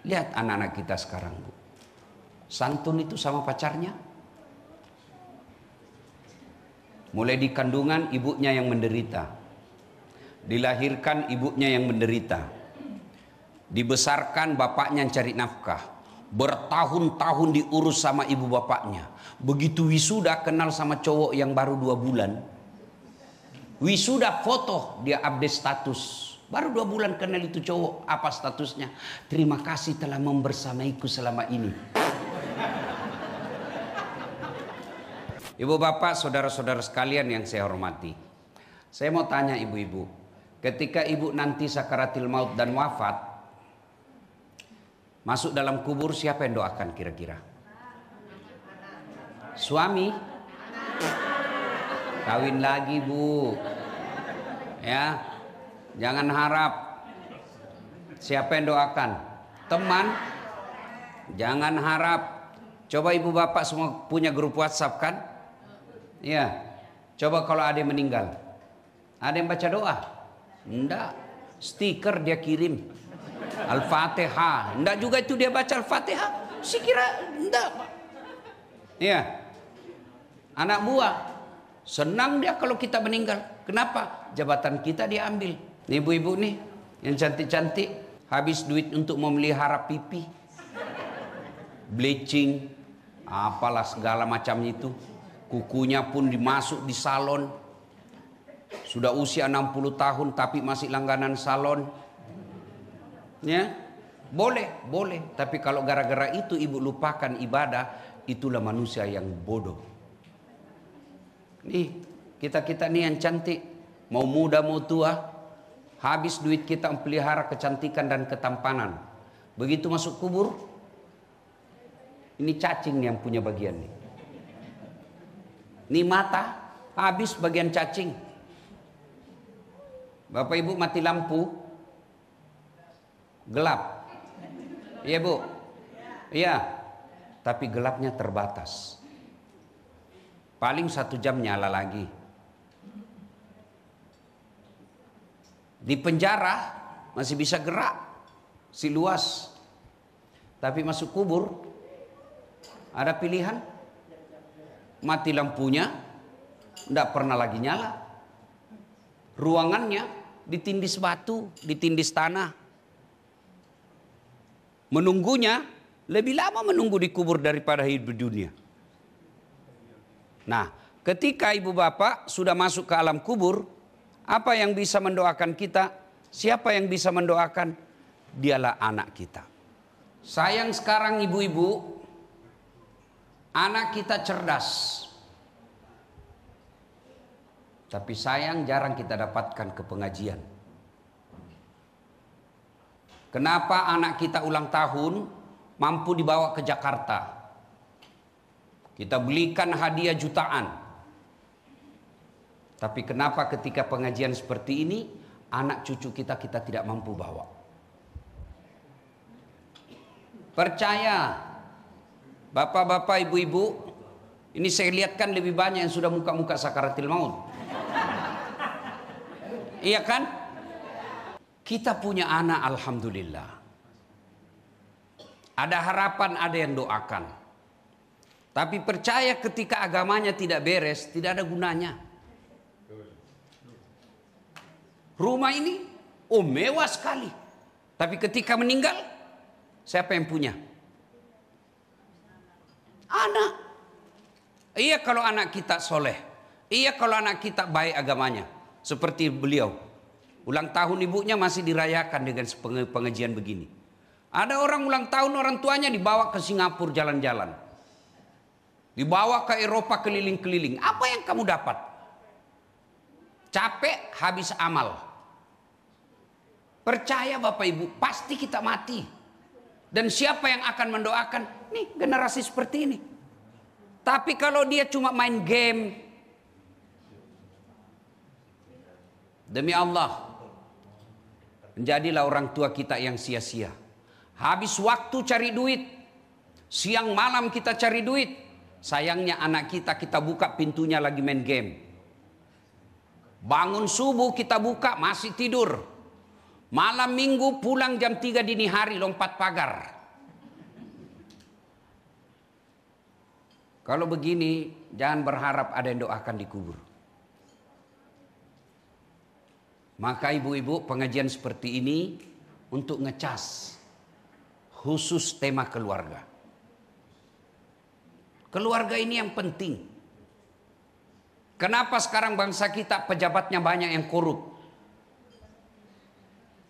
Lihat anak-anak kita sekarang, Bu. Santun itu sama pacarnya. Mulai di kandungan ibunya yang menderita. Dilahirkan ibunya yang menderita. Dibesarkan bapaknya yang cari nafkah. Bertahun-tahun diurus sama ibu bapaknya. Begitu wisuda kenal sama cowok yang baru 2 bulan. Wisuda foto dia update status. Baru 2 bulan kenal itu cowok. Apa statusnya? Terima kasih telah membersamaiku selama ini. Ibu bapak, saudara-saudara sekalian yang saya hormati. Saya mau tanya ibu-ibu. Ketika ibu nanti sakaratil maut dan wafat, masuk dalam kubur, siapa yang doakan kira-kira? Suami? Kawin lagi, Bu. Ya. Jangan harap. Siapa yang doakan? Teman? Jangan harap. Coba ibu bapak semua punya grup WhatsApp kan? Ya. Coba kalau ada yang meninggal. Ada yang baca doa? Enggak. Stiker dia kirim. Al-Fatihah. Enggak juga itu dia baca Al-Fatihah. Si kira enggak. Iya. Anak buah. Senang dia kalau kita meninggal. Kenapa? Jabatan kita diambil. Nih ibu-ibu nih. Yang cantik-cantik. Habis duit untuk memelihara pipi. Bleaching. Apalah segala macam itu. Kukunya pun dimasuk di salon. Sudah usia 60 tahun tapi masih langganan salon. Ya, boleh. Tapi kalau gara-gara itu ibu lupakan ibadah, itulah manusia yang bodoh. Nih, kita nih yang cantik, mau muda mau tua, habis duit kita melihara kecantikan dan ketampanan. Begitu masuk kubur, ini cacing yang punya bagian nih. Nih mata, habis bagian cacing. Bapak ibu mati lampu, gelap. Iya bu? Iya. Tapi gelapnya terbatas. Paling 1 jam nyala lagi. Di penjara masih bisa gerak. Si luas. Tapi masuk kubur, ada pilihan. Mati lampunya, tidak pernah lagi nyala. Ruangannya ditindis batu, ditindis tanah. Menunggunya lebih lama menunggu di kubur daripada hidup di dunia. Nah, ketika ibu bapak sudah masuk ke alam kubur, apa yang bisa mendoakan kita? Siapa yang bisa mendoakan? Dialah anak kita. Sayang sekarang ibu-ibu, anak kita cerdas. Tapi sayang jarang kita dapatkan ke pengajian. Kenapa anak kita ulang tahun mampu dibawa ke Jakarta? Kita belikan hadiah jutaan. Tapi kenapa ketika pengajian seperti ini, anak cucu kita tidak mampu bawa? Percaya, bapak-bapak, ibu-ibu, ini saya lihatkan lebih banyak yang sudah muka-muka sakaratil maut. Iya kan? Kita punya anak, alhamdulillah. Ada harapan, ada yang doakan. Tapi percaya ketika agamanya tidak beres, tidak ada gunanya. Rumah ini, mewah sekali. Tapi ketika meninggal, siapa yang punya? Anak. Iya kalau anak kita soleh. Iya kalau anak kita baik agamanya. Seperti beliau. Ulang tahun ibunya masih dirayakan dengan pengajian begini. Ada orang ulang tahun orang tuanya dibawa ke Singapura jalan-jalan. Dibawa ke Eropa keliling-keliling. Apa yang kamu dapat? Capek, habis amal. Percaya Bapak Ibu, pasti kita mati. Dan siapa yang akan mendoakan? Nih generasi seperti ini. Tapi kalau dia cuma main game, demi Allah, menjadilah orang tua kita yang sia-sia. Habis waktu cari duit, siang malam kita cari duit. Sayangnya anak kita buka pintunya lagi main game. Bangun subuh kita buka masih tidur. Malam minggu pulang jam 3 dini hari lompat pagar. Kalau begini jangan berharap ada yang doakan di kubur. Maka ibu-ibu pengajian seperti ini untuk ngecas khusus tema keluarga. Keluarga ini yang penting. Kenapa sekarang bangsa kita pejabatnya banyak yang korup?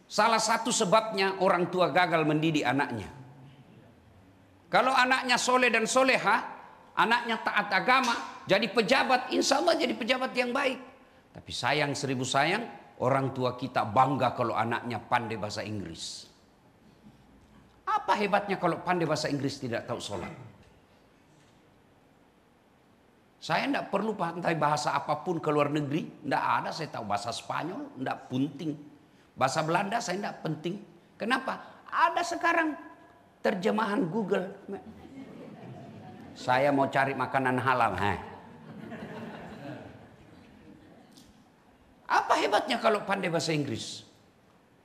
Salah satu sebabnya orang tua gagal mendidik anaknya. Kalau anaknya soleh dan soleha, anaknya taat agama, jadi pejabat, insya Allah jadi pejabat yang baik. Tapi sayang seribu sayang, orang tua kita bangga kalau anaknya pandai bahasa Inggris. Apa hebatnya kalau pandai bahasa Inggris tidak tahu sholat? Saya tidak perlu pandai bahasa apapun ke luar negeri. Tidak ada, saya tahu bahasa Spanyol, tidak penting. Bahasa Belanda saya tidak penting. Kenapa? Ada sekarang terjemahan Google. Saya mau cari makanan halal. Apa hebatnya kalau pandai bahasa Inggris?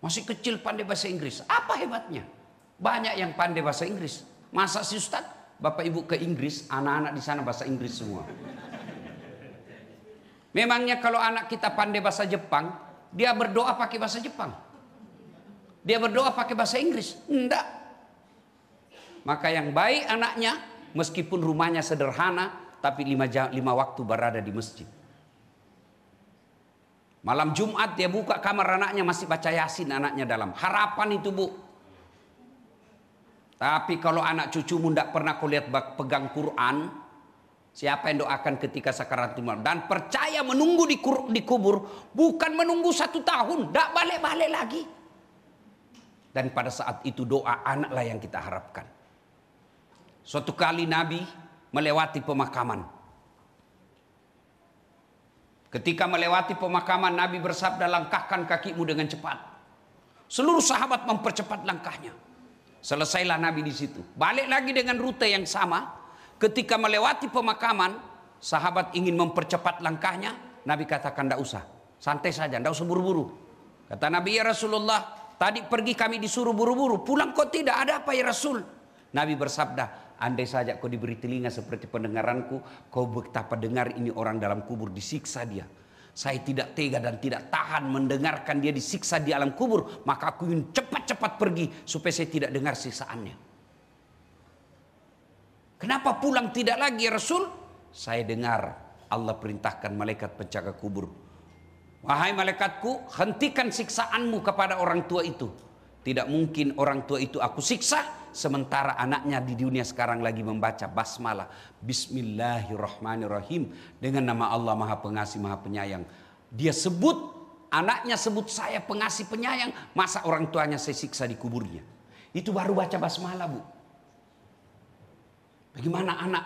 Masih kecil pandai bahasa Inggris. Apa hebatnya? Banyak yang pandai bahasa Inggris. Masa si Ustaz, Bapak Ibu ke Inggris, anak-anak di sana bahasa Inggris semua. Memangnya kalau anak kita pandai bahasa Jepang, dia berdoa pakai bahasa Jepang? Dia berdoa pakai bahasa Inggris? Enggak. Maka yang baik anaknya, meskipun rumahnya sederhana, tapi 5 waktu berada di masjid. Malam Jumat dia buka kamar anaknya, masih baca Yasin anaknya dalam. Harapan itu, Bu. Tapi kalau anak cucumu tidak pernah kau lihat pegang Quran, siapa yang doakan ketika sakaratul maut? Dan percaya menunggu di kubur, bukan menunggu 1 tahun, tidak balik-balik lagi. Dan pada saat itu doa anaklah yang kita harapkan. Suatu kali Nabi melewati pemakaman. Ketika melewati pemakaman, Nabi bersabda, langkahkan kakimu dengan cepat. Seluruh sahabat mempercepat langkahnya. Selesailah Nabi di situ. Balik lagi dengan rute yang sama. Ketika melewati pemakaman, sahabat ingin mempercepat langkahnya. Nabi katakan, tidak usah. Santai saja, tidak usah buru-buru. Kata Nabi, ya Rasulullah, tadi pergi kami disuruh buru-buru. Pulang kok tidak, ada apa ya Rasul? Nabi bersabda, andai saja kau diberi telinga seperti pendengaranku, kau betapa dengar ini orang dalam kubur disiksa dia. Saya tidak tega dan tidak tahan mendengarkan dia disiksa di alam kubur. Maka aku ingin cepat-cepat pergi supaya saya tidak dengar siksaannya. Kenapa pulang tidak lagi ya Rasul? Saya dengar Allah perintahkan malaikat penjaga kubur. Wahai malaikatku, hentikan siksaanmu kepada orang tua itu. Tidak mungkin orang tua itu aku siksa sementara anaknya di dunia sekarang lagi membaca basmalah, Bismillahirrahmanirrahim, dengan nama Allah Maha Pengasih Maha Penyayang. Dia sebut, anaknya sebut saya pengasih penyayang, masa orang tuanya saya siksa di kuburnya? Itu baru baca basmalah, Bu. Bagaimana anak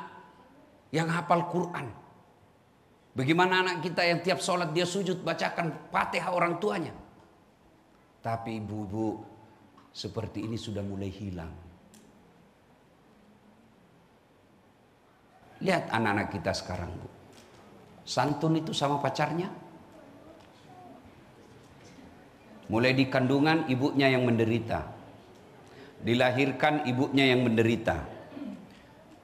yang hafal Quran? Bagaimana anak kita yang tiap sholat dia sujud bacakan Fatihah orang tuanya? Tapi ibu-ibu, seperti ini sudah mulai hilang. Lihat anak-anak kita sekarang, Bu. Santun itu sama pacarnya. Mulai di kandungan ibunya yang menderita. Dilahirkan ibunya yang menderita.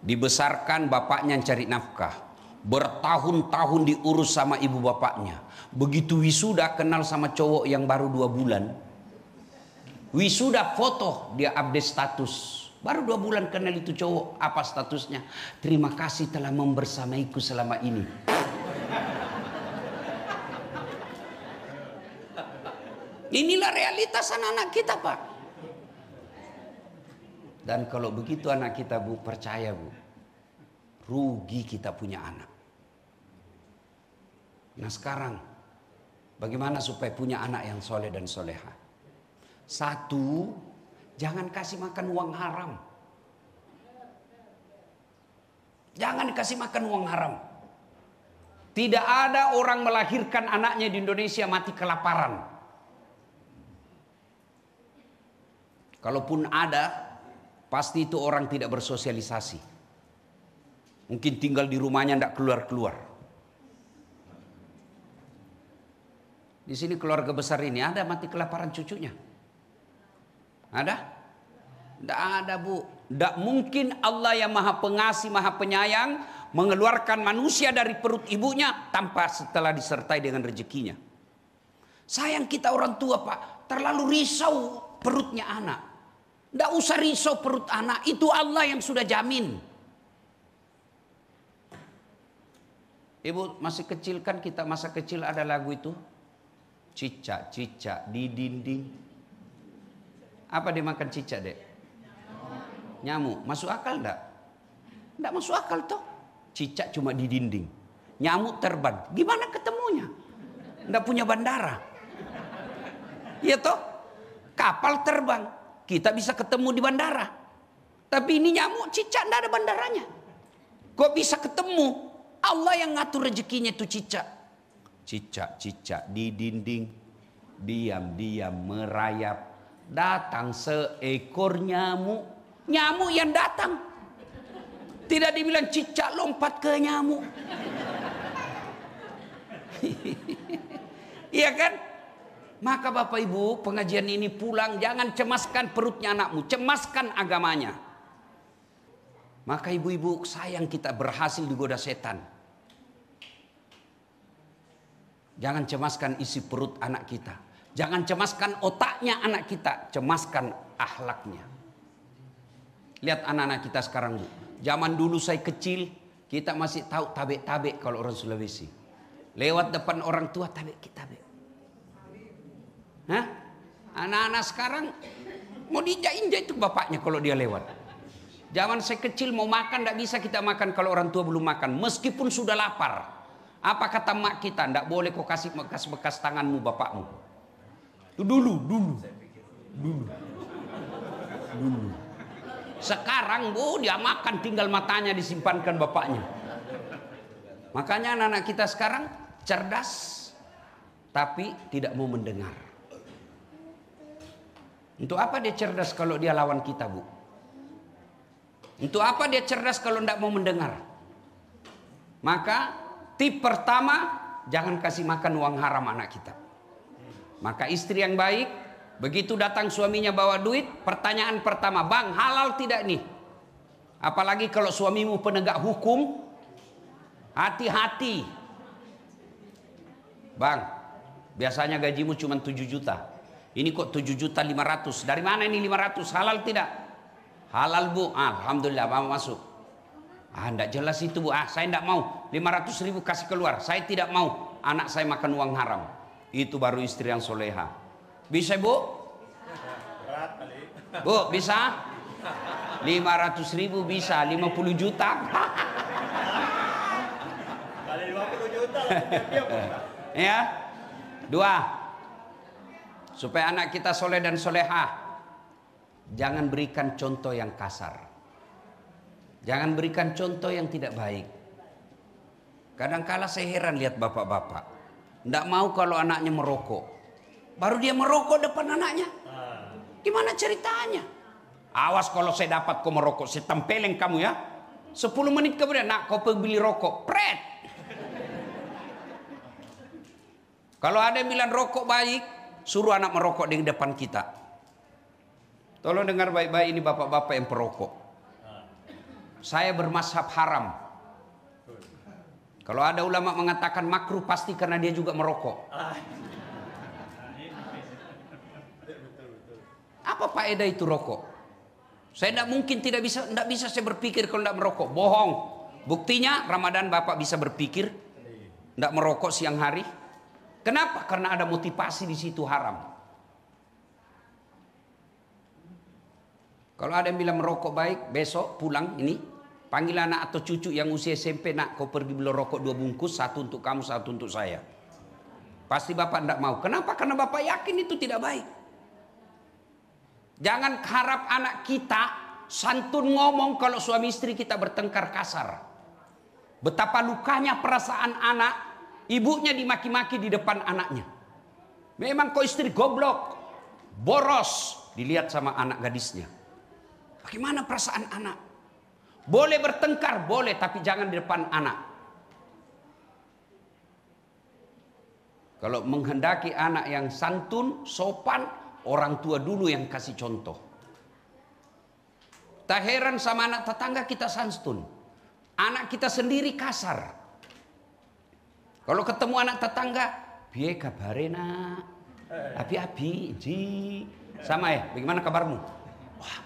Dibesarkan bapaknya yang cari nafkah. Bertahun-tahun diurus sama ibu bapaknya. Begitu wisuda kenal sama cowok yang baru 2 bulan. Wisuda foto dia update status. Baru 2 bulan kenal itu cowok. Apa statusnya? Terima kasih telah membersamaiku selama ini. Inilah realitas anak-anak kita, Pak. Dan kalau begitu anak kita, Bu, percaya, Bu, rugi kita punya anak. Nah sekarang, bagaimana supaya punya anak yang soleh dan soleha? 1, jangan kasih makan uang haram. Jangan kasih makan uang haram. Tidak ada orang melahirkan anaknya di Indonesia mati kelaparan. Kalaupun ada, pasti itu orang tidak bersosialisasi. Mungkin tinggal di rumahnya tidak keluar-keluar. Di sini keluarga besar ini ada mati kelaparan cucunya. Ada? Tidak ada, Bu. Tidak mungkin Allah yang maha pengasih, maha penyayang mengeluarkan manusia dari perut ibunya tanpa setelah disertai dengan rezekinya. Sayang kita orang tua, Pak, terlalu risau perutnya anak. Tidak usah risau perut anak, itu Allah yang sudah jamin. Ibu masih kecil kan, kita masa kecil ada lagu itu. Cicak-cicak di dinding. Apa dia makan cicak, Dek? Nyamuk. Masuk akal enggak? Enggak masuk akal toh. Cicak cuma di dinding. Nyamuk terbang. Gimana ketemunya? Enggak punya bandara. Iya toh? Kapal terbang. Kita bisa ketemu di bandara. Tapi ini nyamuk, cicak enggak ada bandaranya. Kok bisa ketemu? Allah yang ngatur rezekinya itu cicak. Cicak-cicak di dinding. Diam-diam merayap. Datang seekor nyamuk. Nyamuk yang datang. Tidak dibilang cicak lompat ke nyamuk. Iya kan? Maka Bapak Ibu, pengajian ini pulang jangan cemaskan perutnya anakmu, cemaskan agamanya. Maka ibu-ibu sayang kita berhasil digoda setan. Jangan cemaskan isi perut anak kita. Jangan cemaskan otaknya anak kita, cemaskan akhlaknya. Lihat anak-anak kita sekarang, Bu. Zaman dulu saya kecil, kita masih tahu tabek-tabek kalau orang Sulawesi. Lewat depan orang tua tabek-tabek. Hah? Anak-anak sekarang mau diinjak-injak itu bapaknya kalau dia lewat. Zaman saya kecil mau makan tidak bisa kita makan kalau orang tua belum makan. Meskipun sudah lapar. Apa kata mak kita? Tidak boleh kau kasih bekas-bekas tanganmu bapakmu. Itu dulu. Sekarang Bu, dia makan tinggal matanya disimpankan bapaknya. Makanya anak-anak kita sekarang cerdas tapi tidak mau mendengar. Untuk apa dia cerdas kalau dia lawan kita, Bu? Untuk apa dia cerdas kalau tidak mau mendengar? Maka tip pertama, jangan kasih makan uang haram anak kita. Maka istri yang baik, begitu datang suaminya bawa duit, pertanyaan pertama, bang halal tidak nih? Apalagi kalau suamimu penegak hukum, hati-hati. Bang, biasanya gajimu cuma 7 juta. Ini kok 7.500.000. Dari mana ini 500? Halal tidak? Halal, Bu. Alhamdulillah, mau masuk. Enggak jelas itu, Bu. Saya enggak mau. 500.000 kasih keluar. Saya tidak mau anak saya makan uang haram. Itu baru istri yang soleha. Bisa, Bu? Bu, bisa? 500.000 bisa. 50 juta. Kali 50 juta Ya. 2. Supaya anak kita soleh dan soleha, jangan berikan contoh yang kasar. Jangan berikan contoh yang tidak baik. Kadang-kala saya heran lihat bapak-bapak. Tidak mau kalau anaknya merokok. Baru dia merokok depan anaknya. Gimana ceritanya? Awas kalau saya dapat kau merokok, saya tempelin kamu ya. 10 menit kemudian, nak kau pergi beli rokok. Pret. Kalau ada yang bilang rokok baik, suruh anak merokok di depan kita. Tolong dengar baik-baik ini bapak-bapak yang perokok. Saya bermazhab haram. Kalau ada ulama mengatakan makruh pasti karena dia juga merokok. Apa faedah itu rokok? Saya tidak mungkin tidak bisa saya berpikir kalau tidak merokok. Bohong. Buktinya Ramadan bapak bisa berpikir tidak merokok siang hari. Kenapa? Karena ada motivasi di situ haram. Kalau ada yang bilang merokok baik, besok pulang ini panggil anak atau cucu yang usia SMP, nak kau pergi beli rokok 2 bungkus, 1 untuk kamu, 1 untuk saya. Pasti bapak tidak mau. Kenapa? Karena bapak yakin itu tidak baik. Jangan harap anak kita santun ngomong kalau suami istri kita bertengkar kasar. Betapa lukanya perasaan anak, ibunya dimaki-maki di depan anaknya. Memang kau istri goblok, boros, dilihat sama anak gadisnya. Bagaimana perasaan anak? Boleh bertengkar, boleh, tapi jangan di depan anak. Kalau menghendaki anak yang santun, sopan, orang tua dulu yang kasih contoh. Tak heran sama anak tetangga kita santun. Anak kita sendiri kasar. Kalau ketemu anak tetangga, piye kabare nak? Api-api, ji. Sama ya, bagaimana kabarmu? Wah.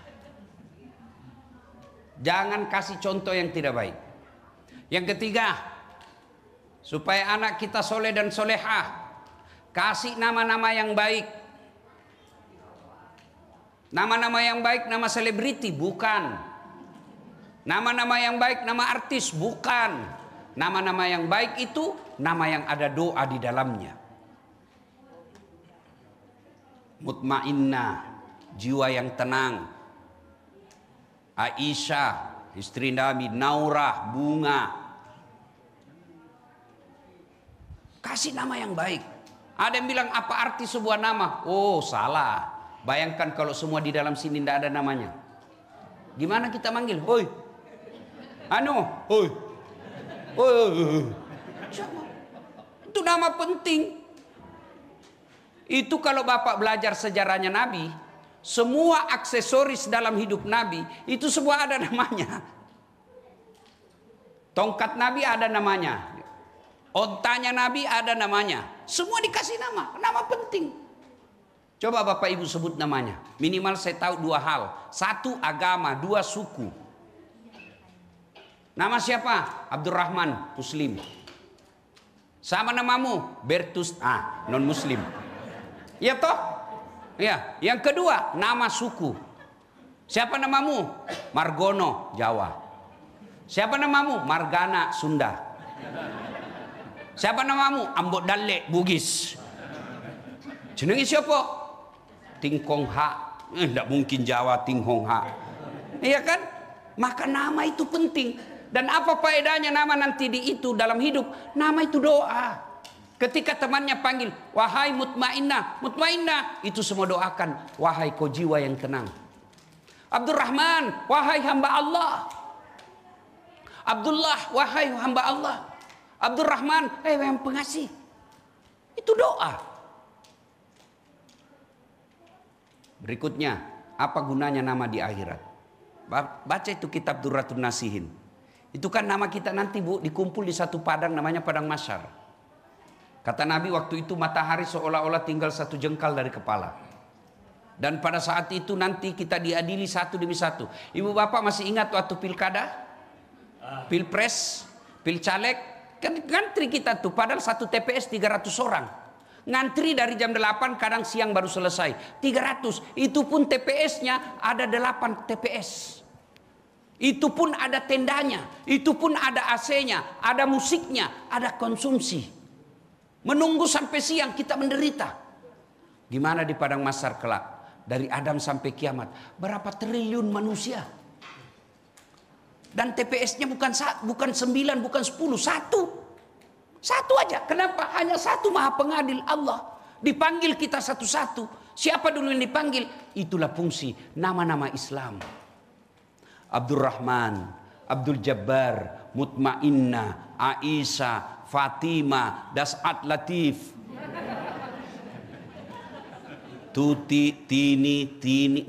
Jangan kasih contoh yang tidak baik. Yang ketiga, supaya anak kita soleh dan solehah, kasih nama-nama yang baik. Nama-nama yang baik, nama selebriti, bukan. Nama-nama yang baik, nama artis, bukan. Nama-nama yang baik itu nama yang ada doa di dalamnya. Mutmainnah, jiwa yang tenang. Aisyah, istri Nabi. Naurah, bunga. Kasih nama yang baik. Ada yang bilang apa arti sebuah nama? Oh, salah. Bayangkan kalau semua di dalam sini tidak ada namanya. Gimana kita manggil? Hoi. Hoi. Hoi. Itu nama penting. Itu kalau Bapak belajar sejarahnya Nabi, semua aksesoris dalam hidup Nabi itu semua ada namanya. Tongkat Nabi ada namanya. Ontanya Nabi ada namanya. Semua dikasih nama. Nama penting. Coba Bapak Ibu sebut namanya. Minimal saya tahu dua hal. Satu, agama. Dua, suku. Nama siapa? Abdurrahman, Muslim. Sama namamu? Bertus, non Muslim. Ya toh? Ya. Yang kedua, nama suku. Siapa namamu? Margono, Jawa. Siapa namamu? Margana, Sunda. Siapa namamu? Ambok Dalle, Bugis. Jenenge siapa? Tingkong Ha. Tidak mungkin Jawa Tinghong Ha. Iya kan? Maka nama itu penting. Dan apa faedahnya nama nanti di itu dalam hidup? Nama itu doa. Ketika temannya panggil, wahai mutmainnah, mutmainnah, itu semua doakan, wahai kau jiwa yang tenang. Abdurrahman, wahai hamba Allah. Abdullah, wahai hamba Allah. Abdurrahman, yang pengasih. Itu doa. Berikutnya, apa gunanya nama di akhirat? Baca itu kitab Durratun Nasihin. Itu kan nama kita nanti Bu, dikumpul di satu padang namanya padang mahsyar. Kata Nabi waktu itu matahari seolah-olah tinggal satu jengkal dari kepala. Dan pada saat itu nanti kita diadili satu demi satu. Ibu bapak masih ingat waktu pilkada? Pilpres, pilcaleg, kan ngantri kita tuh. Padahal satu TPS 300 orang. Ngantri dari jam 8 kadang siang baru selesai. 300. Itu pun TPS-nya ada 8 TPS. Itu pun ada tendanya. Itu pun ada AC-nya. Ada musiknya. Ada konsumsi. Menunggu sampai siang kita menderita. Gimana di padang mahsyar kelak? Dari Adam sampai kiamat. Berapa triliun manusia. Dan TPS-nya bukan 9, bukan 10. Satu aja. Kenapa? Hanya satu Maha Pengadil Allah. Dipanggil kita satu-satu. Siapa dulu yang dipanggil? Itulah fungsi nama-nama Islam. Abdurrahman, Abdul Jabbar, Mutmainnah, Aisyah, Fatimah, Das'at Latif. Tuti, Tini,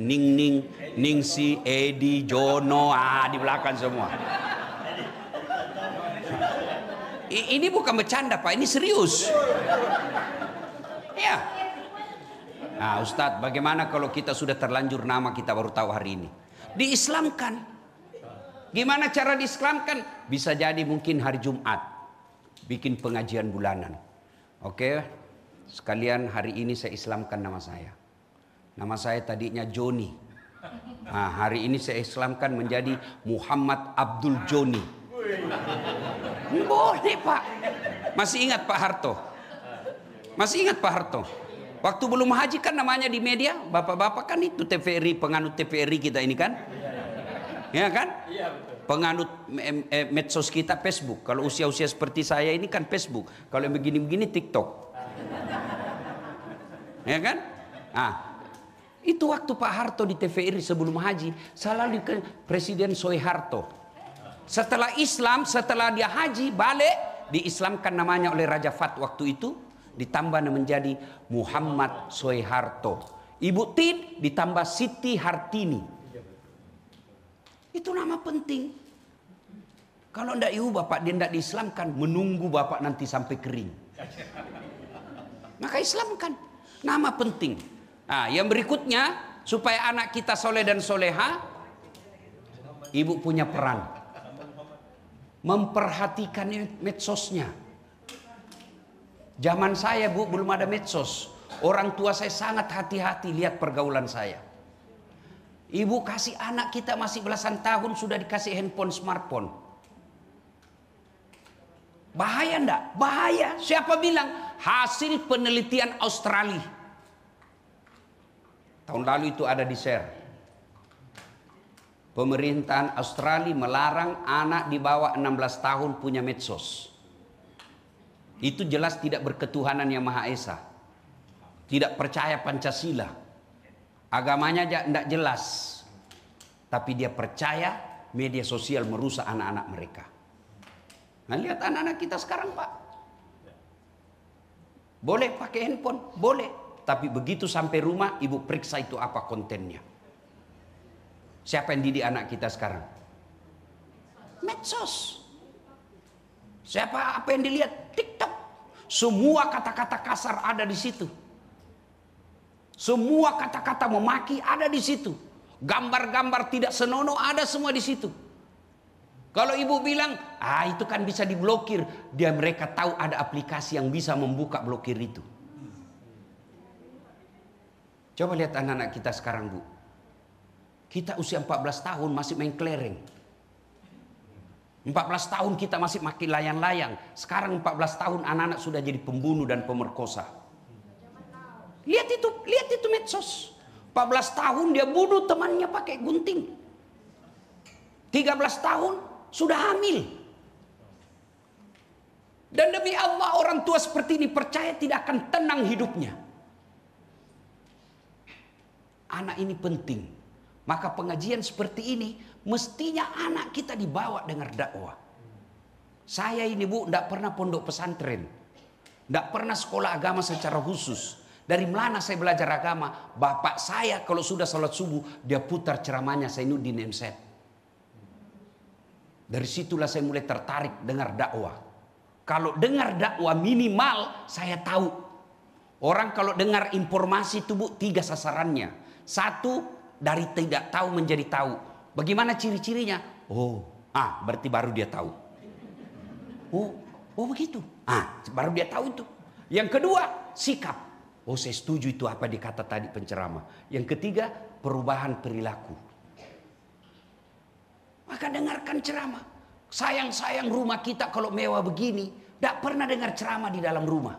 Ning, Ningsi, Edi, Jono, di belakang semua. Ini bukan bercanda Pak, ini serius. Ya. Nah Ustadz, bagaimana kalau kita sudah terlanjur nama kita baru tahu hari ini? Diislamkan. Gimana cara diislamkan? Bisa jadi mungkin hari Jumat bikin pengajian bulanan. Oke, sekalian hari ini saya islamkan nama saya. Nama saya tadinya Joni. Nah, hari ini saya islamkan menjadi Muhammad Abdul Joni. Boleh Pak. Masih ingat Pak Harto? Masih ingat Pak Harto? Waktu belum haji kan namanya di media, bapak-bapak kan itu TVRI, penganut TVRI kita ini kan? Ya kan? Iya betul. Penganut medsos kita Facebook. Kalau usia-usia seperti saya ini kan Facebook. Kalau yang begini-begini TikTok. Ya kan? Ah, itu waktu Pak Harto di TVRI sebelum haji, selalu ke Presiden Soeharto. Setelah Islam, setelah dia haji balik, diislamkan namanya oleh Raja Fat waktu itu, ditambah menjadi Muhammad Soeharto. Ibu Tin ditambah Siti Hartini. Itu nama penting. Kalau tidak ibu bapak dia tidak diislamkan, menunggu bapak nanti sampai kering. Maka islamkan. Nama penting. Nah, yang berikutnya, supaya anak kita soleh dan soleha, ibu punya peran. Memperhatikan medsosnya. Zaman saya bu, belum ada medsos. Orang tua saya sangat hati-hati lihat pergaulan saya. Ibu kasih anak kita masih belasan tahun sudah dikasih handphone smartphone. Bahaya enggak? Bahaya. Siapa bilang? Hasil penelitian Australia. Tahun lalu itu ada di share. Pemerintahan Australia melarang anak di bawah 16 tahun punya medsos. Itu jelas tidak berketuhanan yang Maha Esa. Tidak percaya Pancasila. Agamanya tidak jelas. Tapi dia percaya media sosial merusak anak-anak mereka. Nah, lihat anak-anak kita sekarang, Pak. Boleh pakai handphone, boleh. Tapi begitu sampai rumah, ibu periksa itu apa kontennya. Siapa yang didik anak kita sekarang? Medsos. Siapa apa yang dilihat? TikTok. Semua kata-kata kasar ada di situ. Semua kata-kata memaki ada di situ. Gambar-gambar tidak senonoh ada semua di situ. Kalau ibu bilang, itu kan bisa diblokir. Mereka tahu ada aplikasi yang bisa membuka blokir itu. Coba lihat anak-anak kita sekarang, Bu. Kita usia 14 tahun masih main kelereng. 14 tahun kita masih makin layang-layang. Sekarang 14 tahun anak-anak sudah jadi pembunuh dan pemerkosa. Lihat itu medsos. 14 tahun dia bunuh temannya pakai gunting. 13 tahun sudah hamil. Dan demi Allah orang tua seperti ini percaya tidak akan tenang hidupnya. Anak ini penting. Maka pengajian seperti ini mestinya anak kita dibawa dengar dakwah. Saya ini Bu tidak pernah pondok pesantren. Tidak pernah sekolah agama secara khusus. Dari mana saya belajar agama? Bapak saya kalau sudah sholat subuh dia putar ceramahnya Zainuddin MZ. Dari situlah saya mulai tertarik dengar dakwah. Kalau dengar dakwah minimal saya tahu. Orang kalau dengar informasi itu Bu 3 sasarannya. 1, dari tidak tahu menjadi tahu. Bagaimana ciri-cirinya? Berarti baru dia tahu. Oh begitu. Baru dia tahu itu. Yang kedua, sikap. Saya setuju itu apa dikata tadi penceramah. Yang ketiga, perubahan perilaku. Maka dengarkan ceramah. Sayang-sayang rumah kita kalau mewah begini, tidak pernah dengar ceramah di dalam rumah.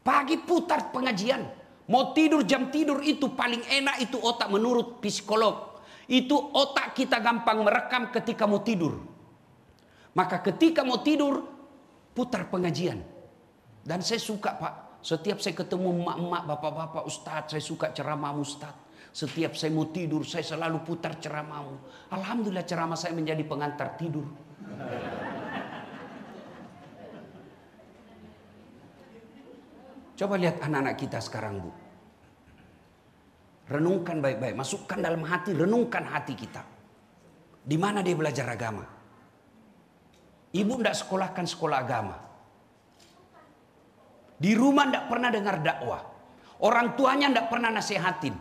Pagi putar pengajian. Mau tidur jam tidur itu paling enak itu otak menurut psikolog. Itu otak kita gampang merekam ketika mau tidur. Maka ketika mau tidur putar pengajian. Dan saya suka Pak. Setiap saya ketemu emak-emak, bapak-bapak, ustadz, saya suka ceramahmu ustadz. Setiap saya mau tidur, saya selalu putar ceramahmu. Alhamdulillah ceramah saya menjadi pengantar tidur. Coba lihat anak-anak kita sekarang Bu. Renungkan baik-baik, masukkan dalam hati, renungkan hati kita. Di mana dia belajar agama? Ibu tidak sekolahkan sekolah agama. Di rumah tidak pernah dengar dakwah. Orang tuanya tidak pernah nasihatin.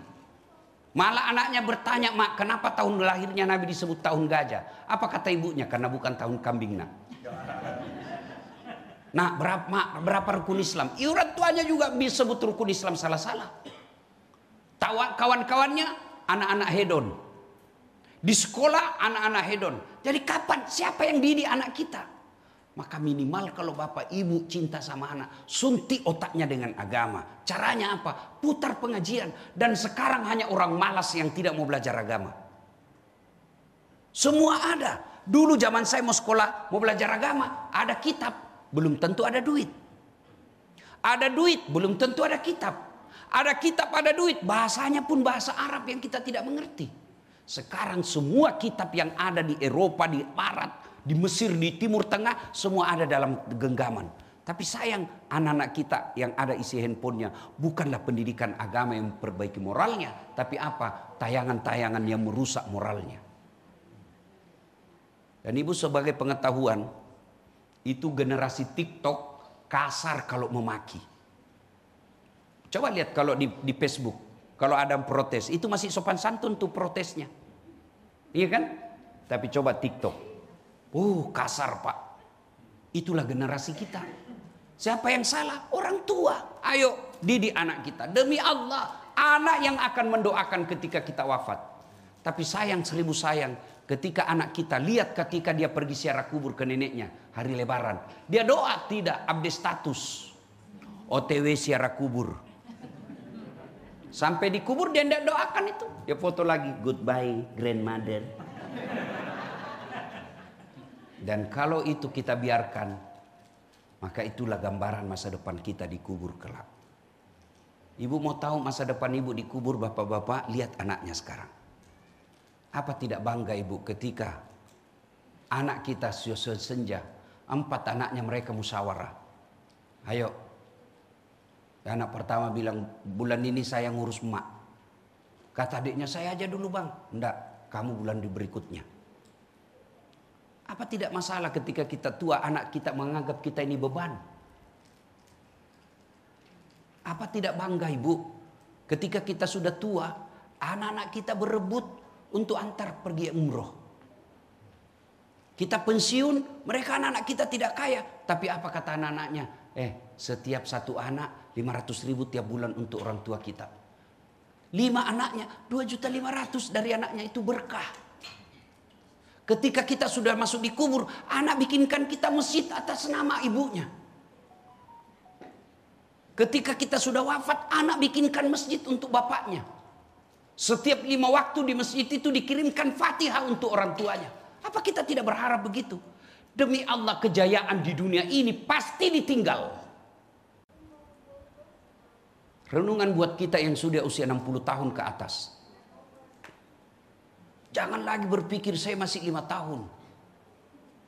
Malah anaknya bertanya, Mak, kenapa tahun lahirnya Nabi disebut tahun gajah? Apa kata ibunya? Karena bukan tahun kambing, Nak. Nah, berapa rukun Islam? Orang tuanya juga disebut rukun Islam salah-salah. Kawan-kawannya anak-anak hedon. Di sekolah anak-anak hedon. Jadi kapan? Siapa yang didik anak kita? Maka minimal kalau bapak ibu cinta sama anak, suntik otaknya dengan agama. Caranya apa? Putar pengajian. Dan sekarang hanya orang malas yang tidak mau belajar agama. Semua ada. Dulu zaman saya mau sekolah, mau belajar agama, ada kitab. Belum tentu ada duit. Ada duit, belum tentu ada kitab. Ada kitab, ada duit. Bahasanya pun bahasa Arab yang kita tidak mengerti. Sekarang semua kitab yang ada di Eropa, di Barat, di Mesir, di Timur Tengah, semua ada dalam genggaman. Tapi sayang anak-anak kita yang ada isi handphonenya bukanlah pendidikan agama yang memperbaiki moralnya. Tapi apa? Tayangan-tayangan yang merusak moralnya. Dan ibu sebagai pengetahuan, itu generasi TikTok kasar kalau memaki. Coba lihat kalau di Facebook, kalau ada protes, itu masih sopan santun tuh protesnya. Iya kan? Tapi coba TikTok. Kasar Pak. Itulah generasi kita. Siapa yang salah? Orang tua. Ayo didik anak kita. Demi Allah, anak yang akan mendoakan ketika kita wafat. Tapi sayang, seribu sayang, ketika anak kita lihat ketika dia pergi ziarah kubur ke neneknya hari Lebaran, dia doa tidak, update status. OTW ziarah kubur. Sampai di kubur dia tidak doakan itu. Dia foto lagi, goodbye grandmother. Dan kalau itu kita biarkan, maka itulah gambaran masa depan kita di kubur kelak. Ibu mau tahu masa depan ibu di kubur, bapak-bapak, lihat anaknya sekarang. Apa tidak bangga ibu ketika anak kita senja, 4 anaknya mereka musyawarah. Ayo, anak pertama bilang, bulan ini saya ngurus emak. Kata adiknya, saya aja dulu bang. Enggak, kamu bulan berikutnya. Apa tidak masalah ketika kita tua, anak kita menganggap kita ini beban? Apa tidak bangga ibu ketika kita sudah tua, anak-anak kita berebut untuk antar pergi umroh. Kita pensiun, mereka anak-anak kita tidak kaya. Tapi apa kata anak-anaknya? Setiap satu anak 500.000 tiap bulan untuk orang tua kita. 5 anaknya 2.500.000 dari anaknya, itu berkah. Ketika kita sudah masuk di kubur, anak bikinkan kita masjid atas nama ibunya. Ketika kita sudah wafat, anak bikinkan masjid untuk bapaknya. Setiap 5 waktu di masjid itu dikirimkan Fatihah untuk orang tuanya. Apa kita tidak berharap begitu? Demi Allah, kejayaan di dunia ini pasti ditinggal. Renungan buat kita yang sudah usia 60 tahun ke atas. Jangan lagi berpikir saya masih 5 tahun.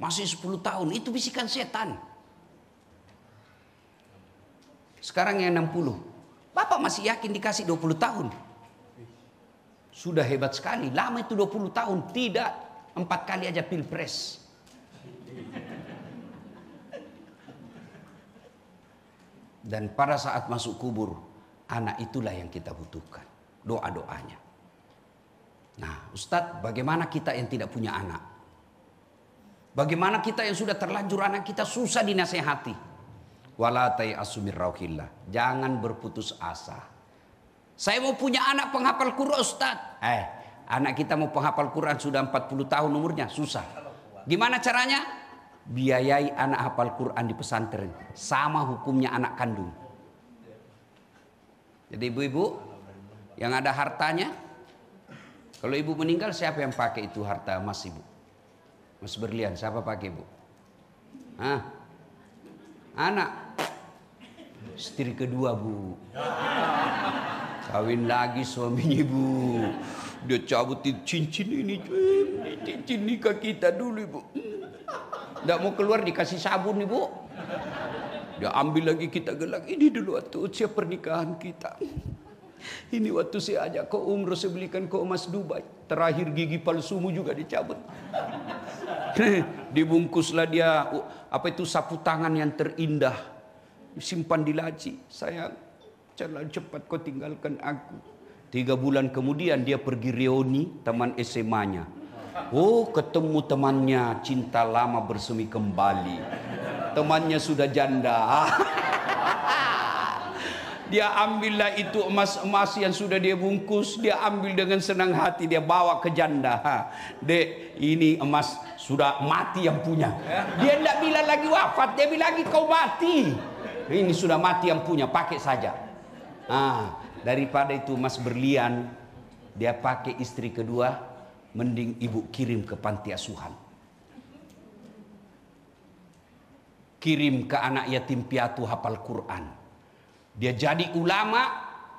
Masih 10 tahun. Itu bisikan setan. Sekarang yang 60. Bapak masih yakin dikasih 20 tahun? Sudah hebat sekali. Lama itu 20 tahun. Tidak. 4 kali aja pilpres. Dan pada saat masuk kubur, anak itulah yang kita butuhkan. Doa-doanya. Nah, Ustadz, bagaimana kita yang tidak punya anak? Bagaimana kita yang sudah terlanjur anak kita susah dinasehati? Wala tai'asu min rauhillah. Jangan berputus asa. Saya mau punya anak penghafal Quran, Ustadz. Anak kita mau penghafal Quran sudah 40 tahun umurnya, susah. Gimana caranya? Biayai anak hafal Quran di pesantren. Sama hukumnya anak kandung. Jadi ibu-ibu yang ada hartanya, kalau ibu meninggal, siapa yang pakai itu harta emas ibu? Mas berlian, siapa pakai ibu? Anak. Istri kedua bu. Kawin lagi suaminya ibu. Dia cabutin cincin ini. Cincin nikah kita dulu ibu. Tidak mau keluar dikasih sabun ibu. Dia ambil lagi, kita gelak. Ini dulu waktu usia pernikahan kita. Ini waktu saya ajak kau umroh, saya belikan kau emas Dubai. Terakhir gigi palsumu juga dicabut. Dibungkuslah dia, sapu tangan yang terindah. Simpan di laci. Sayang, jangan cepat kau tinggalkan aku. 3 bulan kemudian dia pergi reuni teman SMA-nya. Ketemu temannya, cinta lama bersemi kembali. Temannya sudah janda. Dia ambillah itu emas-emas yang sudah dia bungkus. Dia ambil dengan senang hati. Dia bawa ke janda. Dek, ini emas sudah mati yang punya. Dia tidak bilang lagi wafat. Dia bilang lagi kau mati. Ini sudah mati yang punya. Pakai saja. Daripada itu emas berlian, dia pakai istri kedua. Mending ibu kirim ke panti asuhan. Kirim ke anak yatim piatu hafal Quran. Dia jadi ulama,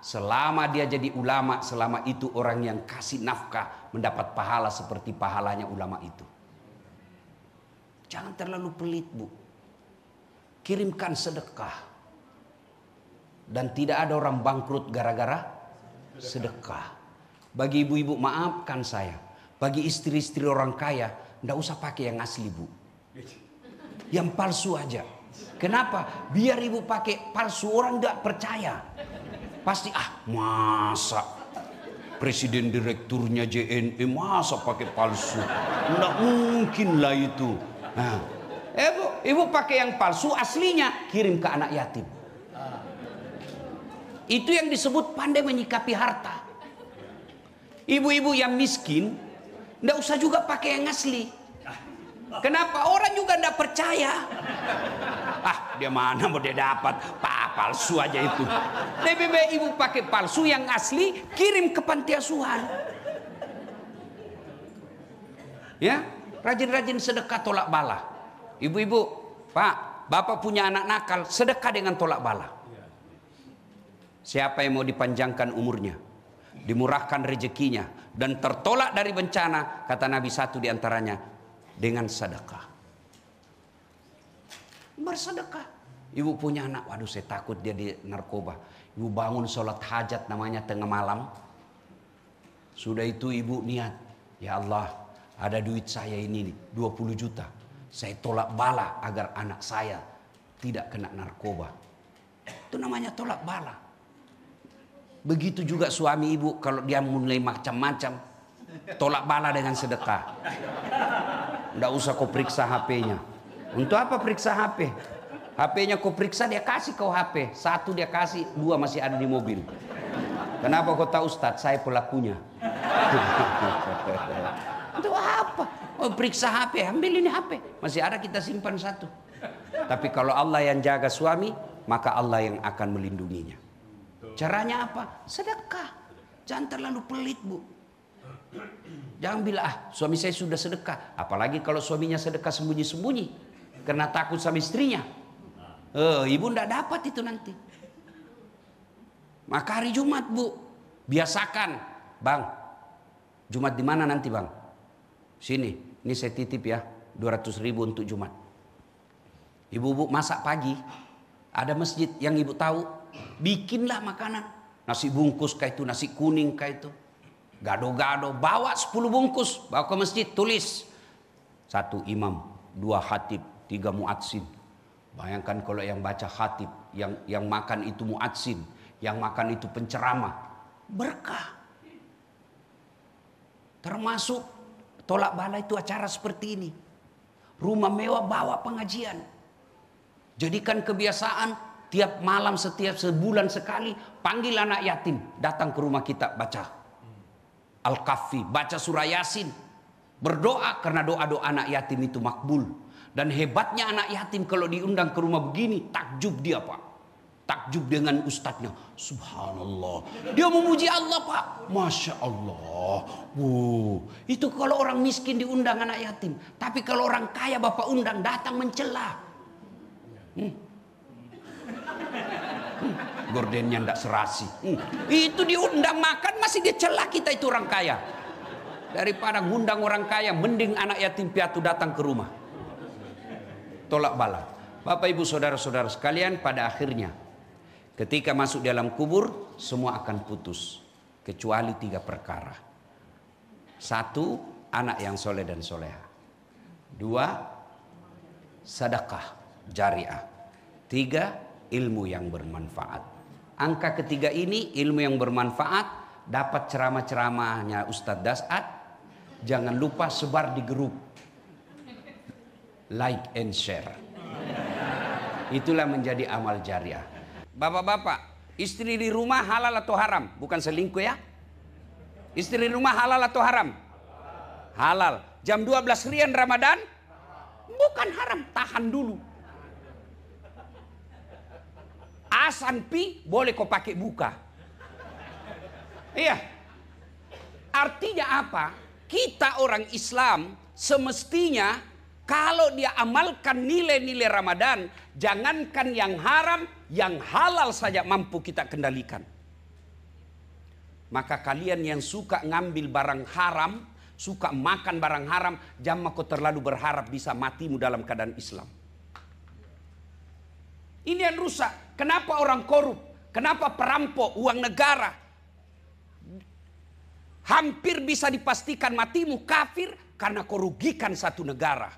selama dia jadi ulama, selama itu orang yang kasih nafkah mendapat pahala seperti pahalanya ulama itu. Jangan terlalu pelit bu. kirimkan sedekah. Dan tidak ada orang bangkrut gara-gara sedekah. Bagi ibu-ibu, maafkan saya. Bagi istri-istri orang kaya, nggak usah pakai yang asli, Bu. Yang palsu aja. Kenapa? Biar ibu pakai palsu, orang nggak percaya. Pasti, masa presiden direkturnya JNE masa pakai palsu? Nggak mungkin lah itu. Nah, ibu pakai yang palsu, aslinya kirim ke anak yatim. Itu yang disebut pandai menyikapi harta. Ibu-ibu yang miskin, nggak usah juga pakai yang asli. Kenapa? Orang juga nggak percaya. Dia mana mau dia dapat? Palsu aja itu. Lebih baik ibu pakai palsu, yang asli kirim ke panti asuhan. Ya, rajin-rajin sedekah tolak bala. Ibu-ibu, Pak, Bapak punya anak nakal, sedekah dengan tolak bala. Siapa yang mau dipanjangkan umurnya, dimurahkan rezekinya, dan tertolak dari bencana, kata Nabi, satu diantaranya dengan sedekah. Bersedekah. Ibu punya anak, waduh saya takut dia di narkoba. Ibu bangun sholat hajat namanya tengah malam. Sudah itu ibu niat, ya Allah, ada duit saya ini nih, 20 juta. Saya tolak bala agar anak saya tidak kena narkoba. Itu namanya tolak bala. Begitu juga suami ibu, kalau dia mulai macam-macam, tolak bala dengan sedekah. Nggak usah kau periksa HP-nya. Untuk apa periksa HP? HP-nya kau periksa, dia kasih kau HP. 1 dia kasih, 2 masih ada di mobil. Kenapa kau tahu, Ustadz? Saya pelakunya. Untuk apa? Oh, periksa HP, ambil ini HP. Masih ada, kita simpan 1. Tapi kalau Allah yang jaga suami, maka Allah yang akan melindunginya. Caranya apa? Sedekah. Jangan terlalu pelit, Bu. Jangan bilang, suami saya sudah sedekah. Apalagi kalau suaminya sedekah sembunyi-sembunyi, karena takut sama istrinya. Ibu ndak dapat itu nanti. Maka hari Jumat, Bu, biasakan. Bang, Jumat di mana nanti, Bang? Sini, ini saya titip ya, 200.000 untuk Jumat. Ibu-ibu masak pagi, ada masjid yang ibu tahu, bikinlah makanan. Nasi bungkus kayak itu, nasi kuning kayak itu. Gado-gado, bawa 10 bungkus, bawa ke masjid, tulis. 1 imam, 2 khatib, 3 muadzin. Bayangkan kalau yang baca khatib, yang makan itu muadzin, yang makan itu penceramah. Berkah. Termasuk tolak bala itu acara seperti ini. Rumah mewah bawa pengajian. Jadikan kebiasaan tiap malam, setiap sebulan sekali, panggil anak yatim datang ke rumah kita, baca Al-Kahfi, baca surah Yasin, berdoa, karena doa-doa anak yatim itu makbul. Dan hebatnya anak yatim kalau diundang ke rumah begini, takjub dia, Pak. Takjub dengan ustadznya. Subhanallah, dia memuji Allah, Pak. Masya Allah. Itu kalau orang miskin diundang anak yatim. Tapi kalau orang kaya Bapak undang, datang mencela. Gordennya ndak serasi. Itu diundang makan masih dia celah kita itu orang kaya. Daripada ngundang orang kaya, mending anak yatim piatu datang ke rumah. Tolak bala. Bapak Ibu saudara-saudara sekalian, pada akhirnya ketika masuk dalam kubur semua akan putus kecuali 3 perkara. 1, anak yang soleh dan soleha. 2, sedekah jariah. 3, ilmu yang bermanfaat. Angka ketiga ini, ilmu yang bermanfaat, dapat ceramah-ceramahnya Ustadz Das'ad. Jangan lupa sebar di grup, like and share. Itulah menjadi amal jariah. Bapak-bapak, istri di rumah halal atau haram? Bukan selingkuh ya. Istri di rumah halal atau haram? Halal. Jam 12 rian Ramadan? Bukan haram, tahan dulu. Asan pi boleh kau pakai buka. Iya. Artinya apa? Kita orang Islam semestinya kalau dia amalkan nilai-nilai Ramadan, jangankan yang haram, yang halal saja mampu kita kendalikan. Maka kalian yang suka ngambil barang haram, suka makan barang haram, jangan kau terlalu berharap bisa matimu dalam keadaan Islam. Ini yang rusak. Kenapa orang korup? Kenapa perampok uang negara? Hampir bisa dipastikan matimu kafir karena kau rugikan satu negara.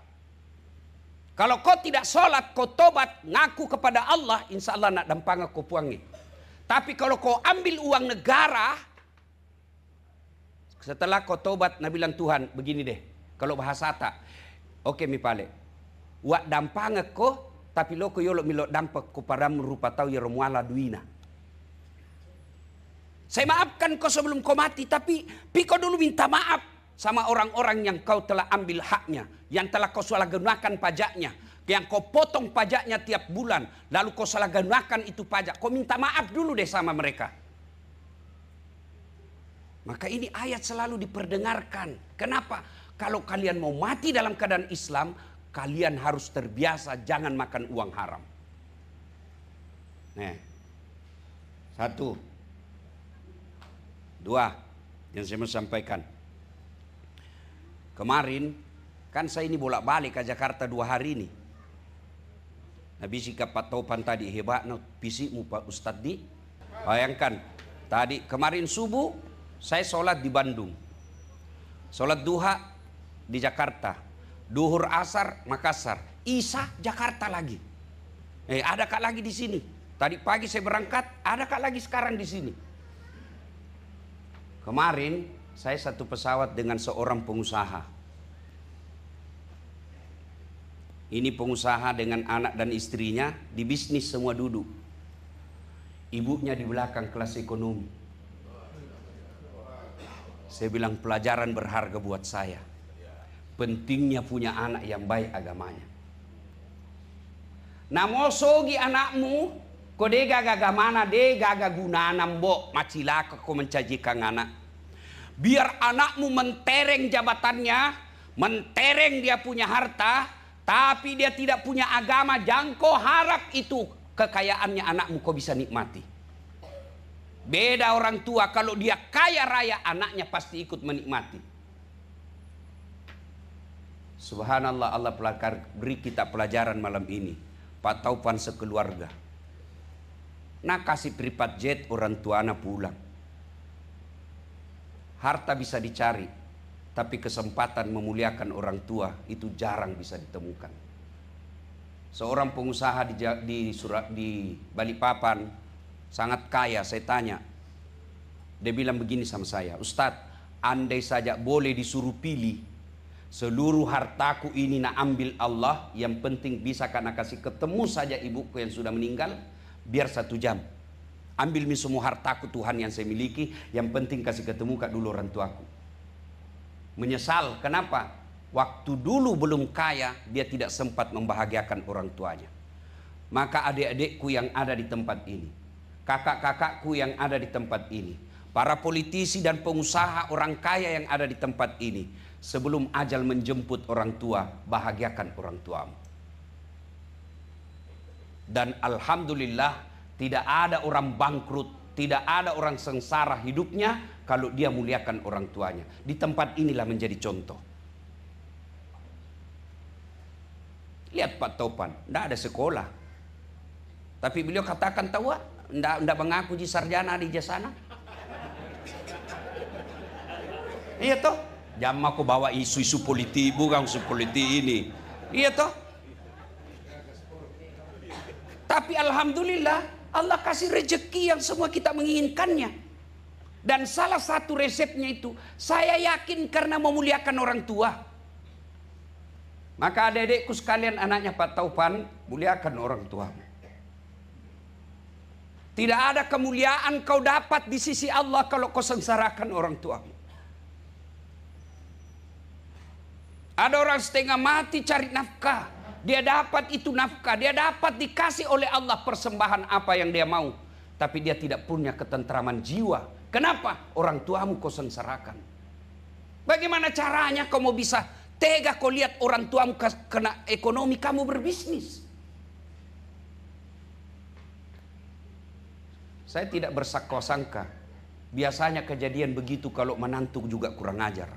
Kalau kau tidak sholat, kau tobat, ngaku kepada Allah, insya Allah nak dampang kau puangi. Tapi kalau kau ambil uang negara, setelah kau tobat, Nabi bilang Tuhan begini deh. Kalau bahasa tak, oke mi pale. Wak dampang kau, tapi lo kau yolok milok dampak kau padam rupa tahu ya romuala duina. Saya maafkan kau sebelum kau mati, tapi kau dulu minta maaf sama orang-orang yang kau telah ambil haknya, yang telah kau salah gunakan pajaknya, yang kau potong pajaknya tiap bulan, lalu kau salah gunakan itu pajak. Kau minta maaf dulu deh sama mereka. Maka ini ayat selalu diperdengarkan. Kenapa? Kalau kalian mau mati dalam keadaan Islam, kalian harus terbiasa jangan makan uang haram. Nih, 1, 2 yang saya mau sampaikan. Kemarin kan saya ini bolak-balik ke Jakarta 2 hari ini. Nabi sikap Pak Topan tadi hebat no pisikmu Pak Ustadz di. Bayangkan tadi kemarin subuh saya sholat di Bandung. Sholat duha di Jakarta. Duhur asar Makassar. Isya Jakarta lagi. Ada kak lagi di sini. Tadi pagi saya berangkat, ada kak lagi sekarang di sini. Kemarin saya satu pesawat dengan seorang pengusaha. Ini pengusaha dengan anak dan istrinya di bisnis semua duduk. Ibunya di belakang kelas ekonomi. Saya bilang pelajaran berharga buat saya. Pentingnya punya anak yang baik agamanya. Namo sogi anakmu, kode gaga mana de gaga gunana mbok macilaka ko mencajikan anak. Biar anakmu mentereng jabatannya, mentereng dia punya harta, tapi dia tidak punya agama, jangan kau harap itu kekayaannya anakmu kau bisa nikmati. Beda orang tua, kalau dia kaya raya, anaknya pasti ikut menikmati. Subhanallah, Allah beri kita pelajaran malam ini. Pak Taupan sekeluarga. Nah kasih privat jet orang tua anak pulang. Harta bisa dicari, tapi kesempatan memuliakan orang tua itu jarang bisa ditemukan. Seorang pengusaha di Balikpapan sangat kaya, saya tanya. Dia bilang begini sama saya, Ustadz, andai saja boleh disuruh pilih, seluruh hartaku ini nak ambil Allah, yang penting bisa karena kasih ketemu saja ibuku yang sudah meninggal, biar 1 jam. Ambil semua hartaku Tuhan yang saya miliki, yang penting kasih ketemu kak dulu orang tuaku. Menyesal, kenapa? Waktu dulu belum kaya, dia tidak sempat membahagiakan orang tuanya. Maka adik-adikku yang ada di tempat ini, kakak-kakakku yang ada di tempat ini, para politisi dan pengusaha orang kaya yang ada di tempat ini, sebelum ajal menjemput orang tua, bahagiakan orang tuamu. Dan alhamdulillah, tidak ada orang bangkrut, tidak ada orang sengsara hidupnya kalau dia muliakan orang tuanya. Di tempat inilah menjadi contoh. Lihat Pak Topan, tidak ada sekolah. Tapi beliau katakan tahu, tidak mengaku di sarjana di jasana. Iya toh, jangan aku bawa isu-isu politik, bukan isu politik ini. Iya toh. Tapi alhamdulillah, Allah kasih rezeki yang semua kita menginginkannya. Dan salah satu resepnya itu, saya yakin karena memuliakan orang tua. Maka adik-adikku sekalian, anaknya Pak Taupan, muliakan orang tuamu. Tidak ada kemuliaan kau dapat di sisi Allah kalau kau sengsarakan orang tuamu. Ada orang setengah mati cari nafkah. Dia dapat itu nafkah, dia dapat dikasih oleh Allah persembahan apa yang dia mau. Tapi dia tidak punya ketentraman jiwa. Kenapa? Orang tuamu kau sengsarakan. Bagaimana caranya kamu bisa tega kau lihat orang tuamu kena ekonomi, kamu berbisnis? Saya tidak bersangka-sangka. Biasanya kejadian begitu kalau menantu juga kurang ajar.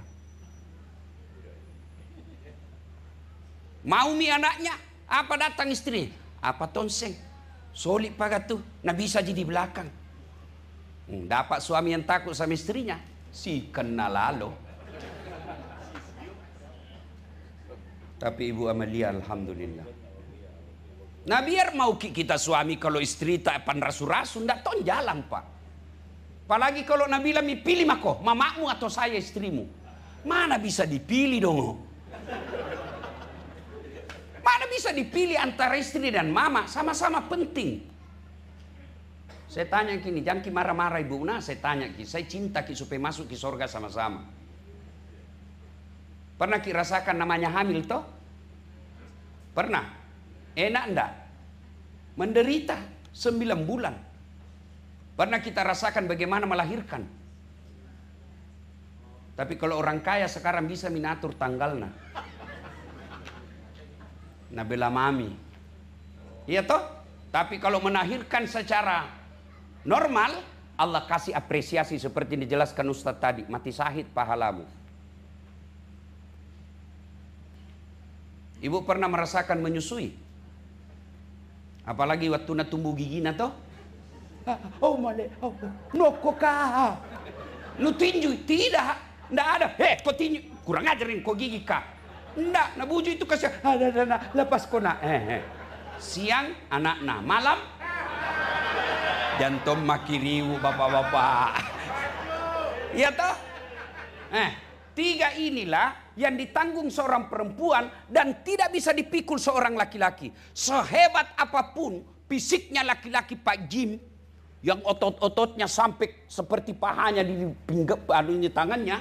Mau mi anaknya, apa datang istri? Apa tonseng? Solid pagat tuh, nah bisa jadi belakang. Dapat suami yang takut sama istrinya, si kenal lalu. Tapi Ibu Amalia alhamdulillah. Nah biar mau kita suami kalau istri tak pan rasu-rasu, ndak ton jalan pak. Apalagi kalau Nabila pilih mako, mamamu atau saya istrimu. Mana bisa dipilih dong? Mana bisa dipilih antara istri dan mama, sama-sama penting. Saya tanya gini, jangan ki marah-marah Ibu. Nah saya tanya ki, saya cinta ki supaya masuk ki surga sama-sama. Pernah ki rasakan namanya hamil toh? Pernah? Enak enggak? Menderita 9 bulan. Pernah kita rasakan bagaimana melahirkan. Tapi kalau orang kaya sekarang bisa minatur tanggalnya. Nabila mami. Iya toh? Tapi kalau melahirkan secara normal, Allah kasih apresiasi seperti dijelaskan Ustadz tadi. Mati syahid pahalamu. Ibu pernah merasakan menyusui? Apalagi waktu na tumbuh gigina toh? Oh male, oh noko kah? Nu tinju tidak, ndak ada. Kau tinju, kurang ajarin kau gigi kah? Ndak, na buju itu kasih. Ada, lepas kau nak. Siang anak na, malam jantung makiriu bapak-bapak. Iya toh? 3 inilah yang ditanggung seorang perempuan dan tidak bisa dipikul seorang laki-laki. Sehebat apapun fisiknya laki-laki Pak Jim, yang otot-ototnya sampai seperti pahanya di tangannya,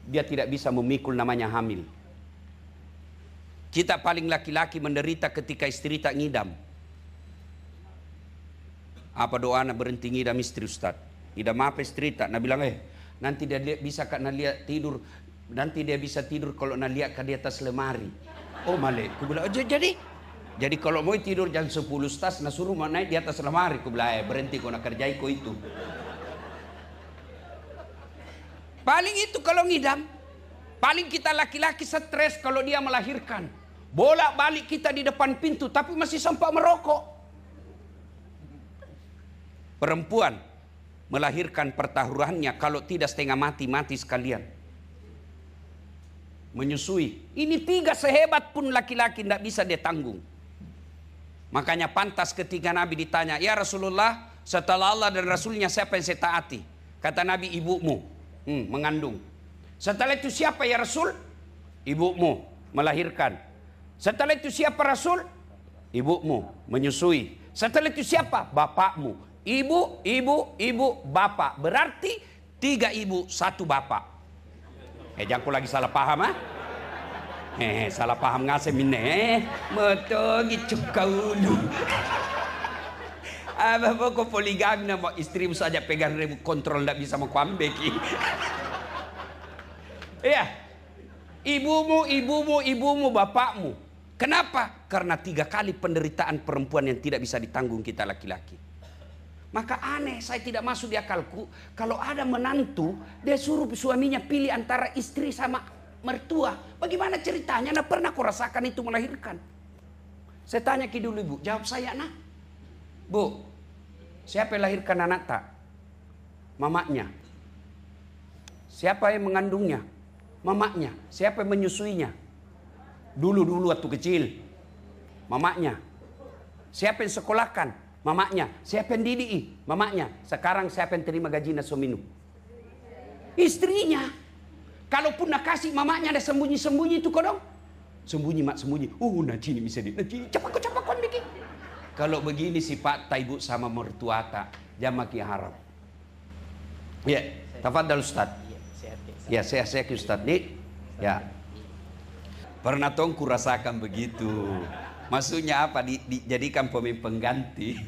dia tidak bisa memikul namanya hamil. Kita paling laki-laki menderita ketika istri tak ngidam. Apa doanya berhenti ngidam istri Ustaz? Ngidam apa istri tak? Nah bilang nanti dia bisa karena lihat tidur, nanti dia bisa tidur kalau nak lihat ke di atas lemari. Oh male, aku bilang jadi kalau mau tidur jam 10 Ustaz, nak suruh mau naik di atas lemari. Aku bilang berhenti kau nak kerjai kau itu. Paling itu kalau ngidam, paling kita laki-laki stres kalau dia melahirkan. Bolak-balik kita di depan pintu tapi masih sempat merokok. Perempuan melahirkan pertaruhannya, kalau tidak setengah mati sekalian. Menyusui. Ini 3 sehebat pun laki-laki tidak bisa dia tanggung. Makanya pantas ketika Nabi ditanya, ya Rasulullah, setelah Allah dan Rasulnya siapa yang saya taati? Kata Nabi, ibumu mengandung. Setelah itu siapa ya Rasul? Ibumu melahirkan. Setelah itu siapa Rasul? Ibumu menyusui. Setelah itu siapa? Bapakmu. Ibu, bapak. Berarti 3 ibu, 1 bapak. Jangan kau lagi salah paham salah paham ngasih minne. Betul gitu kau lu. Apa kau poligami nama istrimu saja pegang remote kontrol tidak bisa mau kuambeki. Iya. Ibumu, bapakmu. Kenapa? Karena 3 kali penderitaan perempuan yang tidak bisa ditanggung kita laki-laki. Maka aneh, saya tidak masuk di akalku kalau ada menantu dia suruh suaminya pilih antara istri sama mertua. Bagaimana ceritanya? Nah pernah aku rasakan itu melahirkan. Saya tanya ke dulu ibu, jawab saya nak. Bu, siapa yang lahirkan anak tak? Mamanya. Siapa yang mengandungnya? Mamanya. Siapa yang menyusuinya? Dulu waktu kecil. Mamanya. Siapa yang sekolahkan? Mamanya. Siapa yang didik? Mamanya. Sekarang siapa yang terima gajinya suamimu? Istrinya. Kalaupun nak kasih mamanya ada sembunyi-sembunyi itu kodong. Sembunyi mak sembunyi. Nah ini bisa di. Cepat kau bikin. Kalau begini si Pak Ibu sama mertua tak jangan makin harap. Ya, tafadhal Ustaz. Ya, sehat Ustaz nih. Ya. Pernah tongku rasakan begitu. Maksudnya apa? Dijadikan pemimpin pengganti.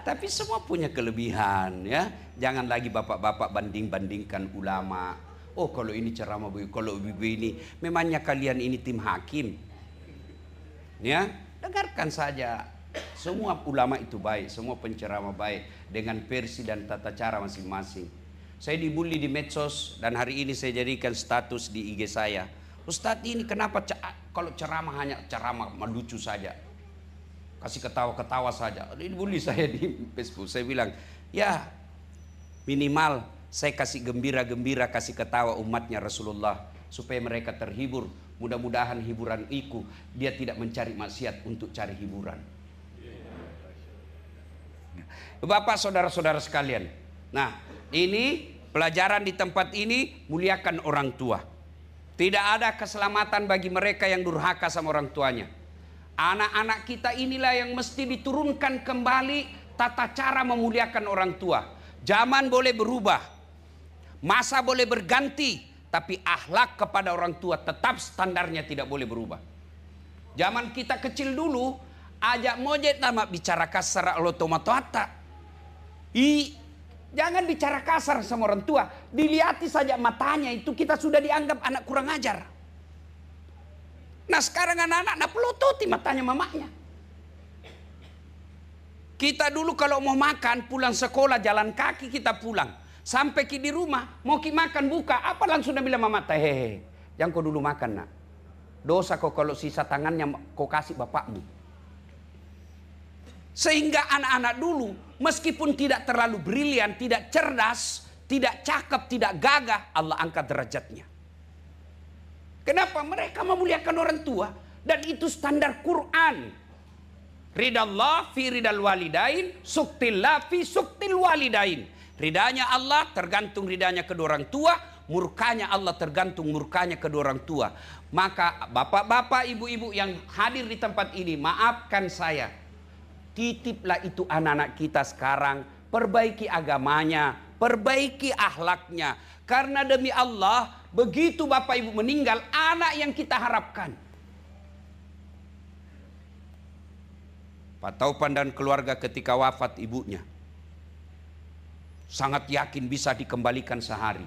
Tapi semua punya kelebihan ya. Jangan lagi bapak-bapak banding-bandingkan ulama. Oh kalau ini ceramah begini, kalau begini. Memangnya kalian ini tim hakim. Ya, dengarkan saja. Semua ulama itu baik, semua penceramah baik dengan versi dan tata cara masing-masing. Saya dibully di medsos dan hari ini saya jadikan status di IG saya. Ustadz ini kenapa kalau ceramah hanya ceramah lucu saja? kasih ketawa-ketawa saja. Ini bully saya di Facebook. Saya bilang, ya minimal saya kasih gembira-gembira, kasih ketawa umatnya Rasulullah supaya mereka terhibur. Mudah-mudahan hiburan itu dia tidak mencari maksiat untuk cari hiburan. Bapak, saudara-saudara sekalian. Nah, ini pelajaran di tempat ini, muliakan orang tua. Tidak ada keselamatan bagi mereka yang durhaka sama orang tuanya. Anak-anak kita inilah yang mesti diturunkan kembali tata cara memuliakan orang tua. Zaman boleh berubah, masa boleh berganti, tapi akhlak kepada orang tua tetap standarnya tidak boleh berubah. Zaman kita kecil dulu, ajak mojet nama bicara kasar lotomatoata. Jangan bicara kasar sama orang tua. Dilihati saja matanya itu kita sudah dianggap anak kurang ajar. Nah sekarang anak-anak pelototi matanya mamanya. Kita dulu kalau mau makan pulang sekolah jalan kaki kita pulang. Sampai di rumah mau makan buka. Apa langsung dia bilang mama hehehe. Jangan kau dulu makan nak. Dosa kau kalau sisa tangannya kau kasih bapakmu. Sehingga anak-anak dulu meskipun tidak terlalu brilian, tidak cerdas, tidak cakep, tidak gagah, Allah angkat derajatnya. Kenapa? Mereka memuliakan orang tua. Dan itu standar Quran. Ridallah fi ridal walidain, suktillah fi suktil walidain. Ridanya Allah tergantung ridanya kedua orang tua, murkanya Allah tergantung murkanya kedua orang tua. Maka bapak-bapak, ibu-ibu yang hadir di tempat ini, maafkan saya. Titiplah itu anak-anak kita sekarang, perbaiki agamanya, perbaiki akhlaknya. Karena demi Allah, begitu bapak ibu meninggal, anak yang kita harapkan. Pak Taupan dan keluarga ketika wafat ibunya, sangat yakin bisa dikembalikan sehari.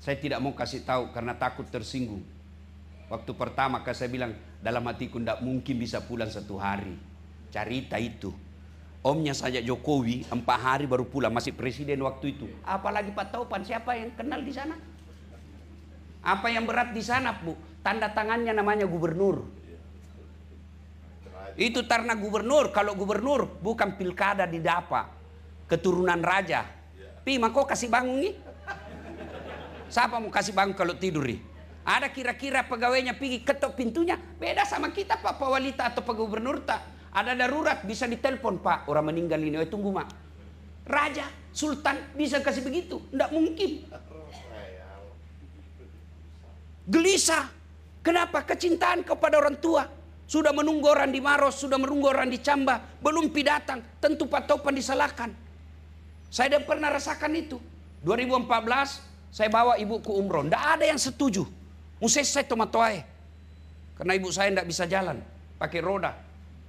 Saya tidak mau kasih tahu karena takut tersinggung. Waktu pertama saya bilang, dalam hatiku tidak mungkin bisa pulang 1 hari. Cerita itu. Omnya saja Jokowi 4 hari baru pulang, masih presiden waktu itu. Apalagi Pak Taupan, siapa yang kenal di sana? Apa yang berat di sana, Bu? Tanda tangannya namanya gubernur. Itu karena gubernur. Kalau gubernur bukan pilkada di Dapa, keturunan raja. Pima kau kasih bangun nih? Siapa mau kasih bangun kalau tidur nih? Ada kira-kira pegawainya pergi ketok pintunya. Beda sama kita Pak Walita atau Pak Gubernur tak. Ada darurat bisa ditelepon Pak. Orang meninggal ini. Tunggu mak. Raja, sultan bisa kasih begitu? Tidak mungkin. Gelisah. Kenapa? Kecintaan kepada orang tua. Sudah menunggu orang di Maros. Sudah menunggu orang di Camba. Belum datang. Tentu Pak Taupan disalahkan. Saya tidak pernah rasakan itu. 2014 saya bawa ibuku umroh. Tidak ada yang setuju. Muses saya tomatoai. Karena ibu saya tidak bisa jalan. Pakai roda.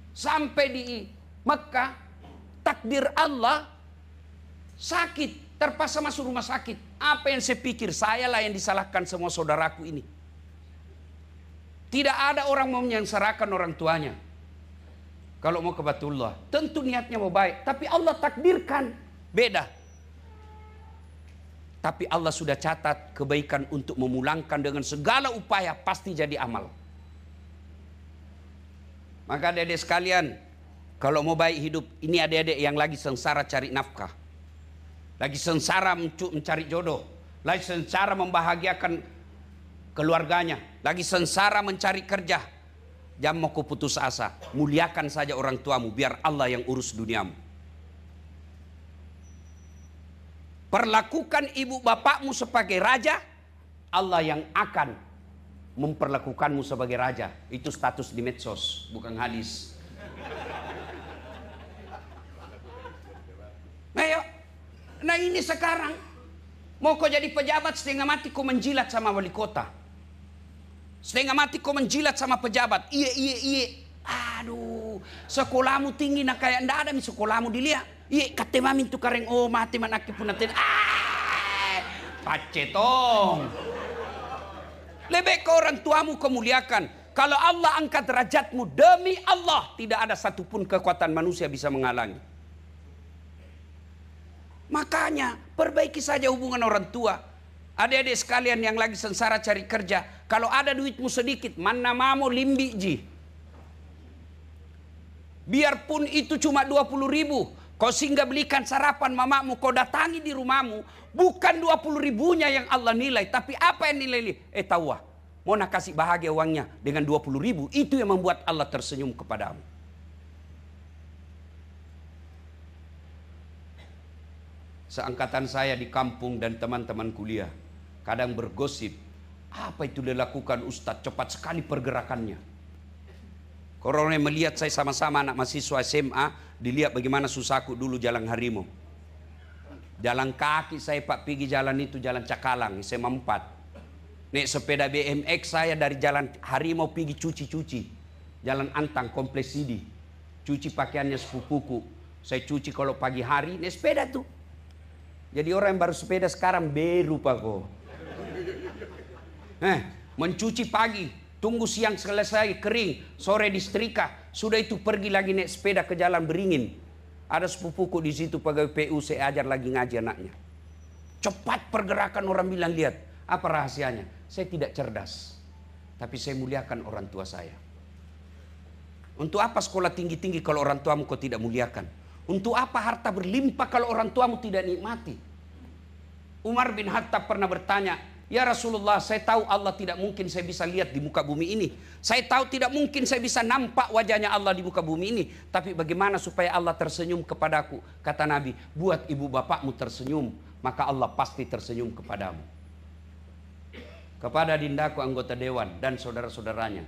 Sampai di Mekah. Takdir Allah. Sakit. Terpaksa masuk rumah sakit. Apa yang saya pikir? Saya lah yang disalahkan semua saudaraku ini. Tidak ada orang mau menyengsarakan orang tuanya. Kalau mau ke Baitullah. Tentu niatnya mau baik. Tapi Allah takdirkan. Beda. Tapi Allah sudah catat kebaikan untuk memulangkan dengan segala upaya pasti jadi amal. Maka adik-adik sekalian, kalau mau baik hidup, ini adik-adik yang lagi sengsara cari nafkah. Lagi sengsara mencari jodoh. Lagi sengsara membahagiakan keluarganya. Lagi sengsara mencari kerja. Jangan mau kau putus asa. Muliakan saja orang tuamu biar Allah yang urus duniamu. Perlakukan ibu bapakmu sebagai raja, Allah yang akan memperlakukanmu sebagai raja. Itu status di medsos, bukan hadis. Ayo. Nah ini sekarang, mau kau jadi pejabat setengah mati kau menjilat sama wali kota. Setengah mati kau menjilat sama pejabat. Iya. Aduh, sekolahmu tinggi nak kayak ndak ada mi sekolahmu dilihat. Iya, kata mami tu kareng mati manaki pun nanti. Pacetong. Lebih ke orang tuamu kau muliakan. Kalau Allah angkat derajatmu demi Allah, tidak ada satupun kekuatan manusia bisa menghalangi. Makanya perbaiki saja hubungan orang tua. Adik-adik sekalian yang lagi sengsara cari kerja, kalau ada duitmu sedikit, mana mamu limbi ji. Biarpun itu cuma 20.000. Kau singgah belikan sarapan mamamu, kau datangi di rumahmu. Bukan 20.000-nya yang Allah nilai. Tapi apa yang nilai? Tahu ah, mau nak kasih bahagia uangnya dengan 20.000. Itu yang membuat Allah tersenyum kepadamu. Seangkatan saya di kampung dan teman-teman kuliah kadang bergosip, apa itu dilakukan Ustadz, cepat sekali pergerakannya. Kalau orang melihat saya sama-sama anak mahasiswa SMA, dilihat bagaimana susahku dulu jalan harimau. Jalan kaki saya Pak pergi jalan itu, jalan Cakalang, SMA 4. Naik sepeda BMX saya dari jalan harimau pergi cuci-cuci. Jalan Antang, Kompleks Sidi. Cuci pakaiannya sepupuku. Saya cuci kalau pagi hari, naik sepeda tuh. Jadi orang yang baru sepeda sekarang beru Pak kok. Mencuci pagi, tunggu siang selesai kering, sore disetrika, sudah itu pergi lagi naik sepeda ke jalan Beringin. Ada sepupuku di situ pegawai PU, saya ajar lagi ngaji anaknya. Cepat pergerakan, orang bilang lihat, apa rahasianya? Saya tidak cerdas, tapi saya muliakan orang tua saya. Untuk apa sekolah tinggi-tinggi kalau orang tuamu kau tidak muliakan? Untuk apa harta berlimpah kalau orang tuamu tidak nikmati? Umar bin Khattab pernah bertanya, ya Rasulullah, saya tahu Allah tidak mungkin saya bisa lihat di muka bumi ini. Saya tahu tidak mungkin saya bisa nampak wajahnya Allah di muka bumi ini. Tapi bagaimana supaya Allah tersenyum kepadaku? Kata Nabi, buat ibu bapakmu tersenyum, maka Allah pasti tersenyum kepadamu. Kepada dindaku anggota dewan dan saudara-saudaranya,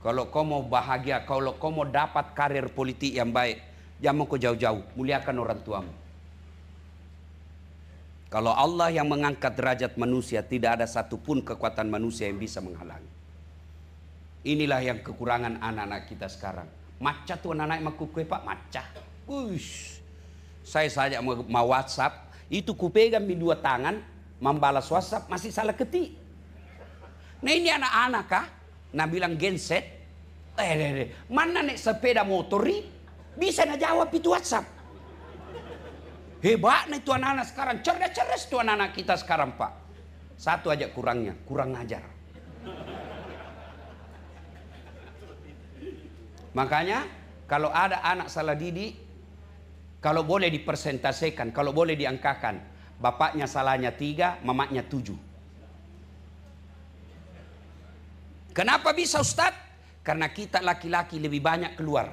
kalau kau mau bahagia, kalau kau mau dapat karir politik yang baik, jangan kau jauh-jauh, muliakan orang tuamu. Kalau Allah yang mengangkat derajat manusia, tidak ada satupun kekuatan manusia yang bisa menghalangi. Inilah yang kekurangan anak-anak kita sekarang. Maca tuh anak-anak maku kue Pak, maca. Uish. Saya saja mau WhatsApp, itu kupegang di 2 tangan, membalas WhatsApp masih salah ketik. Nah ini anak-anak kah? Nah bilang genset. Mana nek sepeda motori bisa na jawab itu WhatsApp. Hebat nih itu anak-anak sekarang, cerdas-cerdas tuh anak-anak kita sekarang Pak. Satu aja kurangnya, kurang ngajar. Makanya kalau ada anak salah didik, kalau boleh dipersentasikan, kalau boleh diangkakan, bapaknya salahnya 3, mamanya 7. Kenapa bisa Ustadz? Karena kita laki-laki lebih banyak keluar.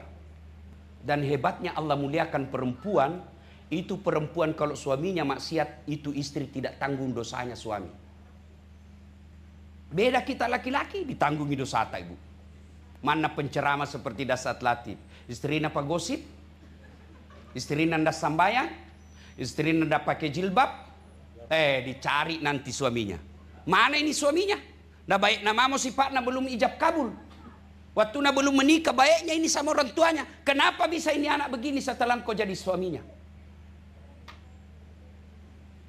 Dan hebatnya Allah muliakan perempuan. Itu perempuan kalau suaminya maksiat, itu istri tidak tanggung dosanya suami. Beda kita laki-laki, ditanggungi dosa tak ibu. Mana penceramah seperti Dasat Latif, istrinya apa gosip, istrinya ndak sambayang, istrinya ndak pakai jilbab, dicari nanti suaminya. Mana ini suaminya? Ndak baik namamu sifatnya belum ijab kabul. Waktu na belum menikah baiknya ini sama orang tuanya. Kenapa bisa ini anak begini setelah kau jadi suaminya?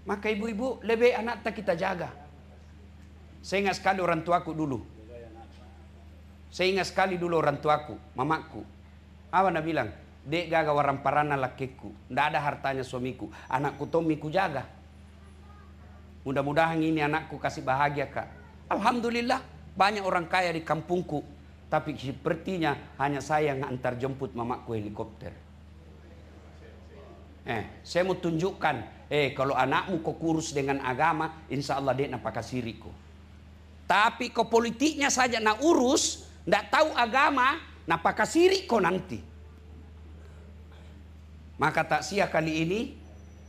Maka ibu-ibu lebih anak kita jaga. Saya ingat sekali orang tuaku dulu. Saya ingat sekali dulu orang tuaku, mamaku. Apa nak bilang? Dek gaga warang parana lakiku. Ndak ada hartanya suamiku. Anakku Tomiku jaga. Mudah-mudahan ini anakku kasih bahagia Kak. Alhamdulillah banyak orang kaya di kampungku. Tapi sepertinya hanya saya yang antar jemput mamaku helikopter. Saya mau tunjukkan. Kalau anakmu kau kurus dengan agama, insya Allah dia nak pakai siriku. Tapi kau politiknya saja nak urus, ndak tahu agama, nak pakai siriko nanti. Maka tak sia kali ini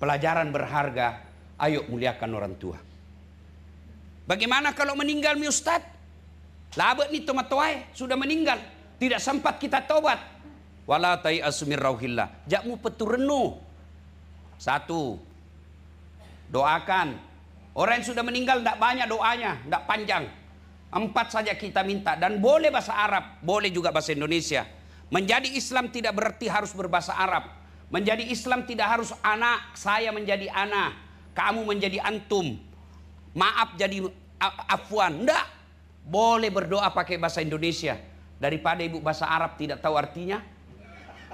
pelajaran berharga. Ayo muliakan orang tua. Bagaimana kalau meninggal mi Ustaz? Labet nih tomatoai sudah meninggal, tidak sempat kita tobat. Wala tai'asu min rauhillah. Jakmu peturenu. 1. Doakan. Orang yang sudah meninggal tidak banyak doanya, tidak panjang. 4 saja kita minta. Dan boleh bahasa Arab, boleh juga bahasa Indonesia. Menjadi Islam tidak berarti harus berbahasa Arab. Menjadi Islam tidak harus anak, saya menjadi anak, kamu menjadi antum. Maaf jadi afwan. Tidak. Boleh berdoa pakai bahasa Indonesia. Daripada ibu bahasa Arab tidak tahu artinya.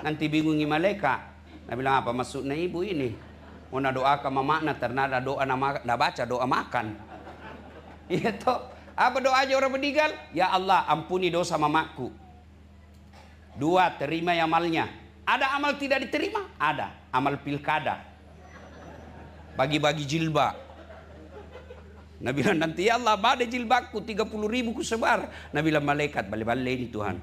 Nanti bingungi malaikat. Nah bilang apa maksudnya ibu ini? Mau doakan mamakna ternyata doa nama baca doa makan. Itu apa doa aja orang meninggal? Ya Allah ampuni dosa mamaku. Dua, terima amalnya. Ada amal tidak diterima? Ada. Amal pilkada. Bagi-bagi jilbab. Nabi bilang, nanti ya Allah, ada jilbabku 30.000 ku sebar. Nabi bilang, malaikat, balik-balik ini Tuhan.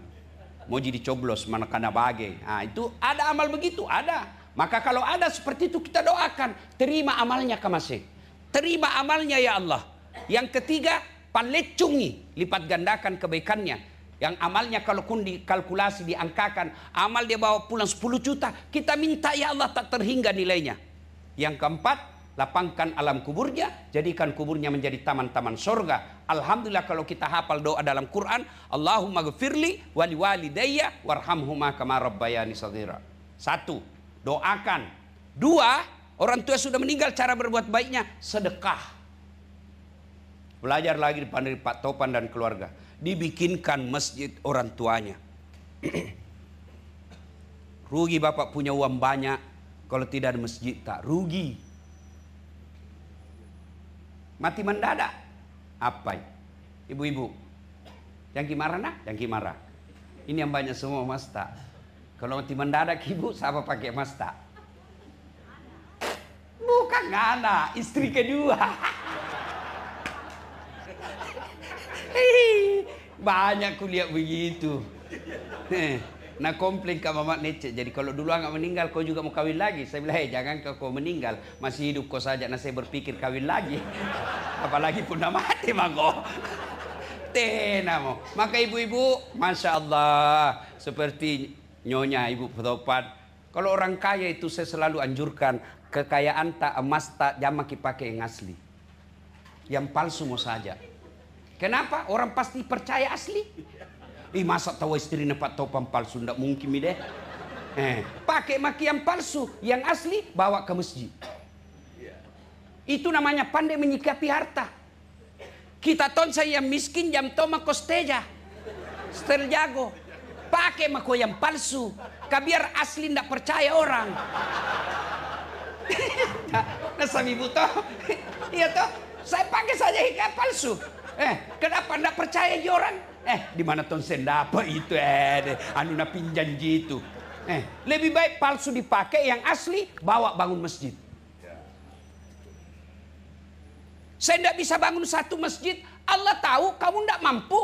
Mau jadi coblos, mana kana bagi. Nah, itu ada amal begitu, ada. Maka kalau ada seperti itu kita doakan. Terima amalnya kamasih. Terima amalnya ya Allah. Yang ketiga, palecungi, lipat gandakan kebaikannya. Yang amalnya kalau kun dikalkulasi, diangkakan, amal dia bawa pulang 10 juta. Kita minta ya Allah tak terhingga nilainya. Yang keempat, lapangkan alam kuburnya, jadikan kuburnya menjadi taman-taman sorga. Alhamdulillah kalau kita hafal doa dalam Quran, Allahumma gfirli wali walidayya warhamhuma kama rabbayani shaghira. Satu, doakan. Dua, orang tua sudah meninggal, cara berbuat baiknya sedekah. Belajar lagi di Pak Topan dan keluarga. Dibikinkan masjid orang tuanya. Rugi bapak punya uang banyak, kalau tidak ada masjid tak rugi. Mati mendadak. Apa? Ibu-ibu. Yang gimana nak? Yang gimana? Ini yang banyak semua mas tak. Kalau mati mendadak ibu, siapa pakai mas tak? Bukan nggak ada, istri kedua. Banyak kuliah begitu. Nah komplain ke Mamat Nece. Jadi kalau dulu nggak meninggal, kau juga mau kawin lagi. Saya bilang, jangan kau meninggal, masih hidup kau saja. Nah saya berpikir kawin lagi. Apalagi pun udah mati mangko. Tenamo. Maka ibu-ibu, masya Allah, seperti nyonya ibu Topan. Kalau orang kaya itu saya selalu anjurkan, kekayaan tak emas tak jamak pakai yang asli. Yang palsu mau saja. Kenapa? Orang pasti percaya asli. Masa tahu istrinya Pak Topan palsu? Nggak mungkin deh. Pakai maki yang palsu, yang asli bawa ke masjid. Itu namanya pandai menyikapi harta. Kita ton saya miskin jam toma kosteja, setel jago. Pakai mako yang palsu, biar asli ndak percaya orang. Nah sami buto, iya toh, saya pakai saja hikayat palsu. Kenapa ndak percaya ji orang? Di mana ton sendapa itu anu na pinjanji itu. Lebih baik palsu dipakai, yang asli bawa bangun masjid. Saya ndak bisa bangun satu masjid, Allah tahu kamu ndak mampu.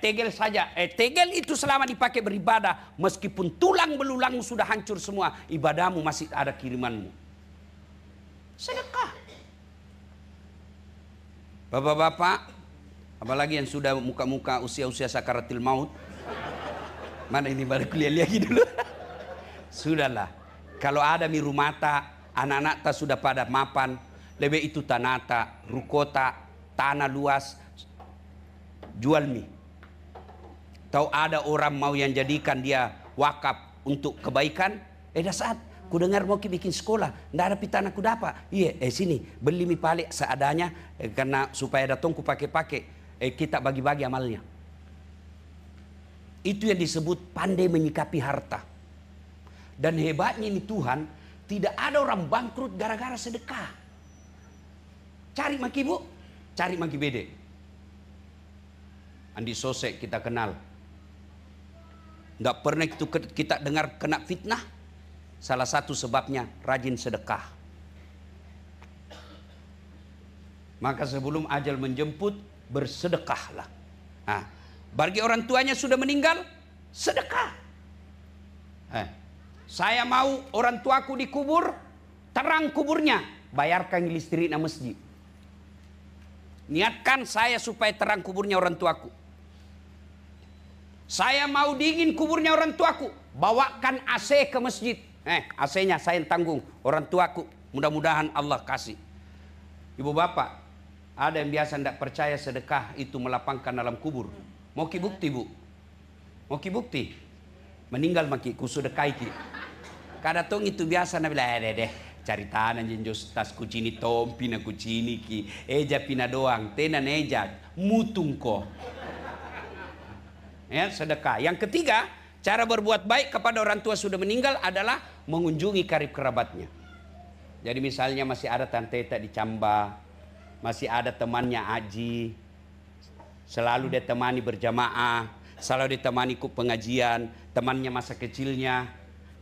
Tegel saja. Tegel itu selama dipakai beribadah, meskipun tulang belulangmu sudah hancur semua, ibadahmu masih ada kirimanmu. Sedekah. Bapak-bapak, apalagi yang sudah muka-muka usia-usia sakaratil maut. Mana ini baru kuliah lagi dulu. Sudahlah. Kalau ada miru mata, anak-anak tak sudah pada mapan, lebih itu tanata, rukota, tanah luas, jual mie. Tahu ada orang mau yang jadikan dia wakaf untuk kebaikan? Dah saat ku dengar mau bikin sekolah, ndak ada pitana ku dapat. Iya, sini beli mie palik seadanya, karena supaya datang ku pakai-pakai. Kita bagi-bagi amalnya. Itu yang disebut pandai menyikapi harta. Dan hebatnya ini Tuhan, tidak ada orang bangkrut gara-gara sedekah. Cari maki bu, cari maki bede. Andi Sosek kita kenal. Nggak pernah itu kita dengar kena fitnah. Salah satu sebabnya rajin sedekah. Maka sebelum ajal menjemput, bersedekahlah. Nah, bagi orang tuanya sudah meninggal, sedekah. Saya mau orang tuaku dikubur, terang kuburnya, bayarkan listrik na masjid. Niatkan saya supaya terang kuburnya orang tuaku. Saya mau dingin kuburnya orang tuaku, bawakan AC ke masjid. AC-nya saya yang tanggung, orang tuaku. Mudah-mudahan Allah kasih. Ibu bapak, ada yang biasa tidak percaya sedekah itu melapangkan alam kubur. Mau ki bukti bu? Mau ki bukti? Meninggal maki ku sedekah ki. Kada tong itu biasa na bila deh cari tanah jenjos tas kucini tompi na kucini ki. Eja pina doang, tenan eja mutung ko. Ya, sedekah. Yang ketiga, cara berbuat baik kepada orang tua sudah meninggal adalah mengunjungi karib kerabatnya. Jadi misalnya masih ada tante Eta di Camba, masih ada temannya Aji, selalu dia temani berjamaah. Selalu ditemani ku pengajian, temannya masa kecilnya.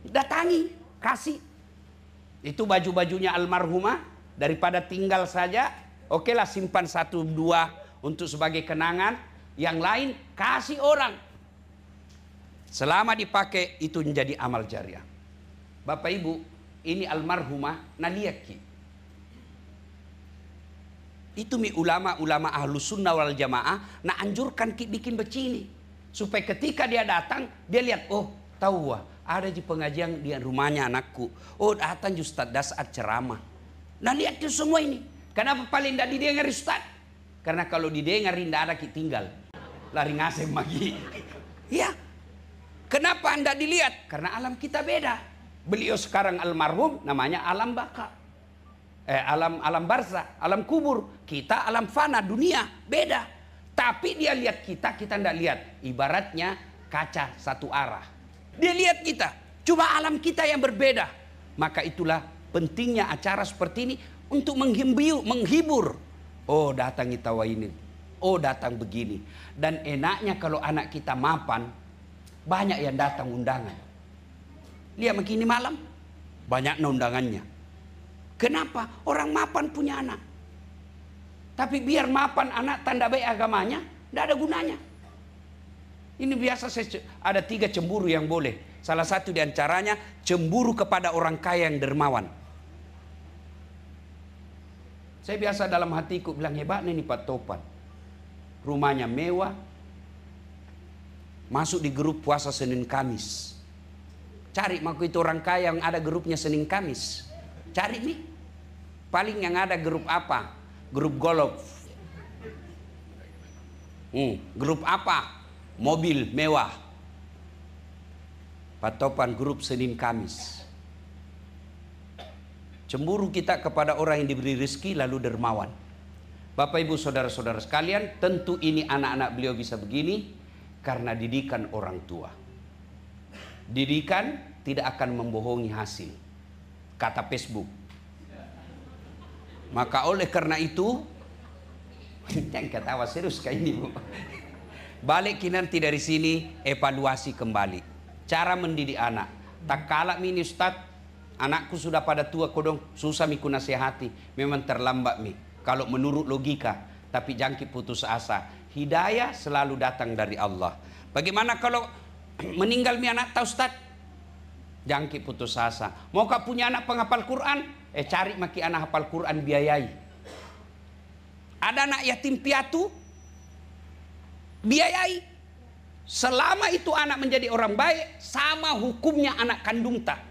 Datangi, kasih. Itu baju-bajunya almarhumah, daripada tinggal saja, okelah simpan 1-2 untuk sebagai kenangan. Yang lain kasih orang. Selama dipakai itu menjadi amal jariah. Bapak Ibu, ini almarhumah naliaki. Itu mi ulama-ulama ahlus sunnah wal jamaah na anjurkan bikin begini. Supaya ketika dia datang, dia lihat, oh tahu wah, ada di pengajian di rumahnya anakku. Oh datang Ustaz Dasat ceramah. Nah lihat itu semua ini. Kenapa paling tidak didengar Ustaz? Karena kalau didengar tidak ada tinggal. Lari ngasem lagi. Ya. Kenapa anda dilihat? Karena alam kita beda. Beliau sekarang almarhum namanya alam baka. Alam barza, alam kubur. Kita alam fana, dunia. Beda. Tapi dia lihat kita tidak lihat. Ibaratnya kaca satu arah. Dia lihat kita. Cuma alam kita yang berbeda. Maka itulah pentingnya acara seperti ini. Untuk menghibur. Oh datangi tawa ini. Oh datang begini. Dan enaknya kalau anak kita mapan. Banyak yang datang undangan. Lihat begini malam. Banyak undangannya. Kenapa? Orang mapan punya anak. Tapi biar mapan anak tanda baik agamanya, tidak ada gunanya. Ini biasa ada 3 cemburu yang boleh. Salah satu diantaranya cemburu kepada orang kaya yang dermawan. Saya biasa dalam hatiku bilang hebat nih Pak Topan. Rumahnya mewah. Masuk di grup puasa Senin Kamis. Cari maku itu orang kaya yang ada grupnya Senin Kamis. Cari nih. Paling yang ada grup apa? Grup golf. Grup apa? Mobil mewah. Pak Topan grup Senin Kamis. Cemburu kita kepada orang yang diberi rezeki lalu dermawan. Bapak Ibu saudara-saudara sekalian, tentu ini anak-anak beliau bisa begini karena didikan orang tua. Didikan tidak akan membohongi hasil. Kata Facebook. Maka oleh karena itu, jangan ketawa serius kayak ini Bu. Balik nanti dari sini evaluasi kembali. Cara mendidik anak. Tak kalah mini Ustaz, anakku sudah pada tua kodong, susah miku nasihati. Memang terlambat mi. Kalau menurut logika, tapi jangan putus asa. Hidayah selalu datang dari Allah. Bagaimana kalau meninggal mi anak tahu Ustaz? Jangan putus asa. Mau kau punya anak penghafal Quran? Cari maki anak hafal Quran biayai. Ada anak yatim piatu? Biayai. Selama itu anak menjadi orang baik, sama hukumnya anak kandung tak.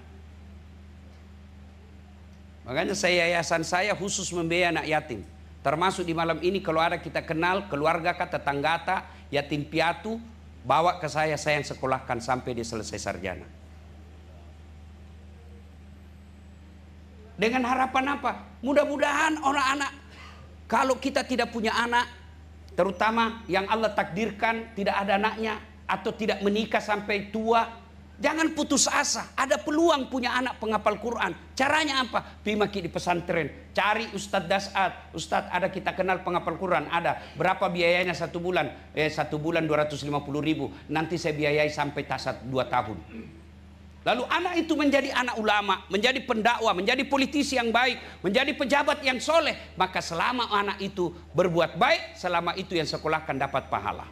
Makanya yayasan saya khusus membiayai anak yatim. Termasuk di malam ini kalau ada kita kenal keluarga kata tetangga yatim piatu, bawa ke saya yang sekolahkan sampai dia selesai sarjana. Dengan harapan apa? Mudah-mudahan orang anak, kalau kita tidak punya anak, terutama yang Allah takdirkan tidak ada anaknya atau tidak menikah sampai tua, jangan putus asa. Ada peluang punya anak penghafal Quran. Caranya apa? Pergi maki di pesantren, cari Ustadz Dasat. Ustadz ada kita kenal penghafal Quran, ada. Berapa biayanya 1 bulan? 1 bulan 250.000. Nanti saya biayai sampai tasat 2 tahun. Lalu anak itu menjadi anak ulama, menjadi pendakwah, menjadi politisi yang baik, menjadi pejabat yang soleh. Maka selama anak itu berbuat baik, selama itu yang sekolahkan dapat pahala.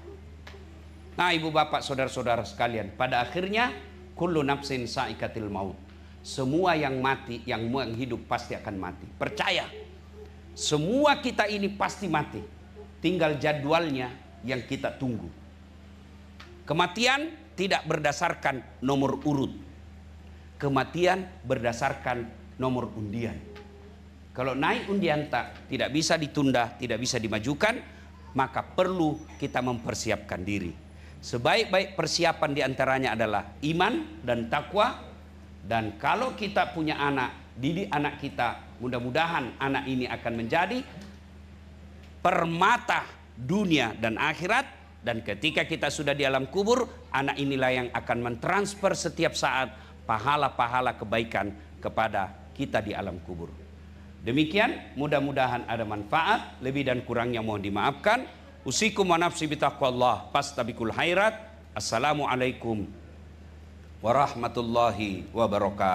Nah ibu bapak saudara-saudara sekalian, pada akhirnya kullu nafsin sa'ikatil maut. Semua yang mati, yang hidup pasti akan mati. Percaya, semua kita ini pasti mati. Tinggal jadwalnya yang kita tunggu. Kematian tidak berdasarkan nomor urut. Kematian berdasarkan nomor undian. Kalau naik undian tidak bisa ditunda, tidak bisa dimajukan, maka perlu kita mempersiapkan diri. Sebaik-baik persiapan diantaranya adalah iman dan takwa. Dan kalau kita punya anak, didik anak kita, mudah-mudahan anak ini akan menjadi permata dunia dan akhirat. Dan ketika kita sudah di alam kubur, anak inilah yang akan mentransfer setiap saat pahala-pahala kebaikan kepada kita di alam kubur. Demikian, mudah-mudahan ada manfaat. Lebih dan kurangnya mohon dimaafkan. Usikum wa nafsi bitaqwallah, fastabiqul khairat. Assalamualaikum warahmatullahi wabarakatuh.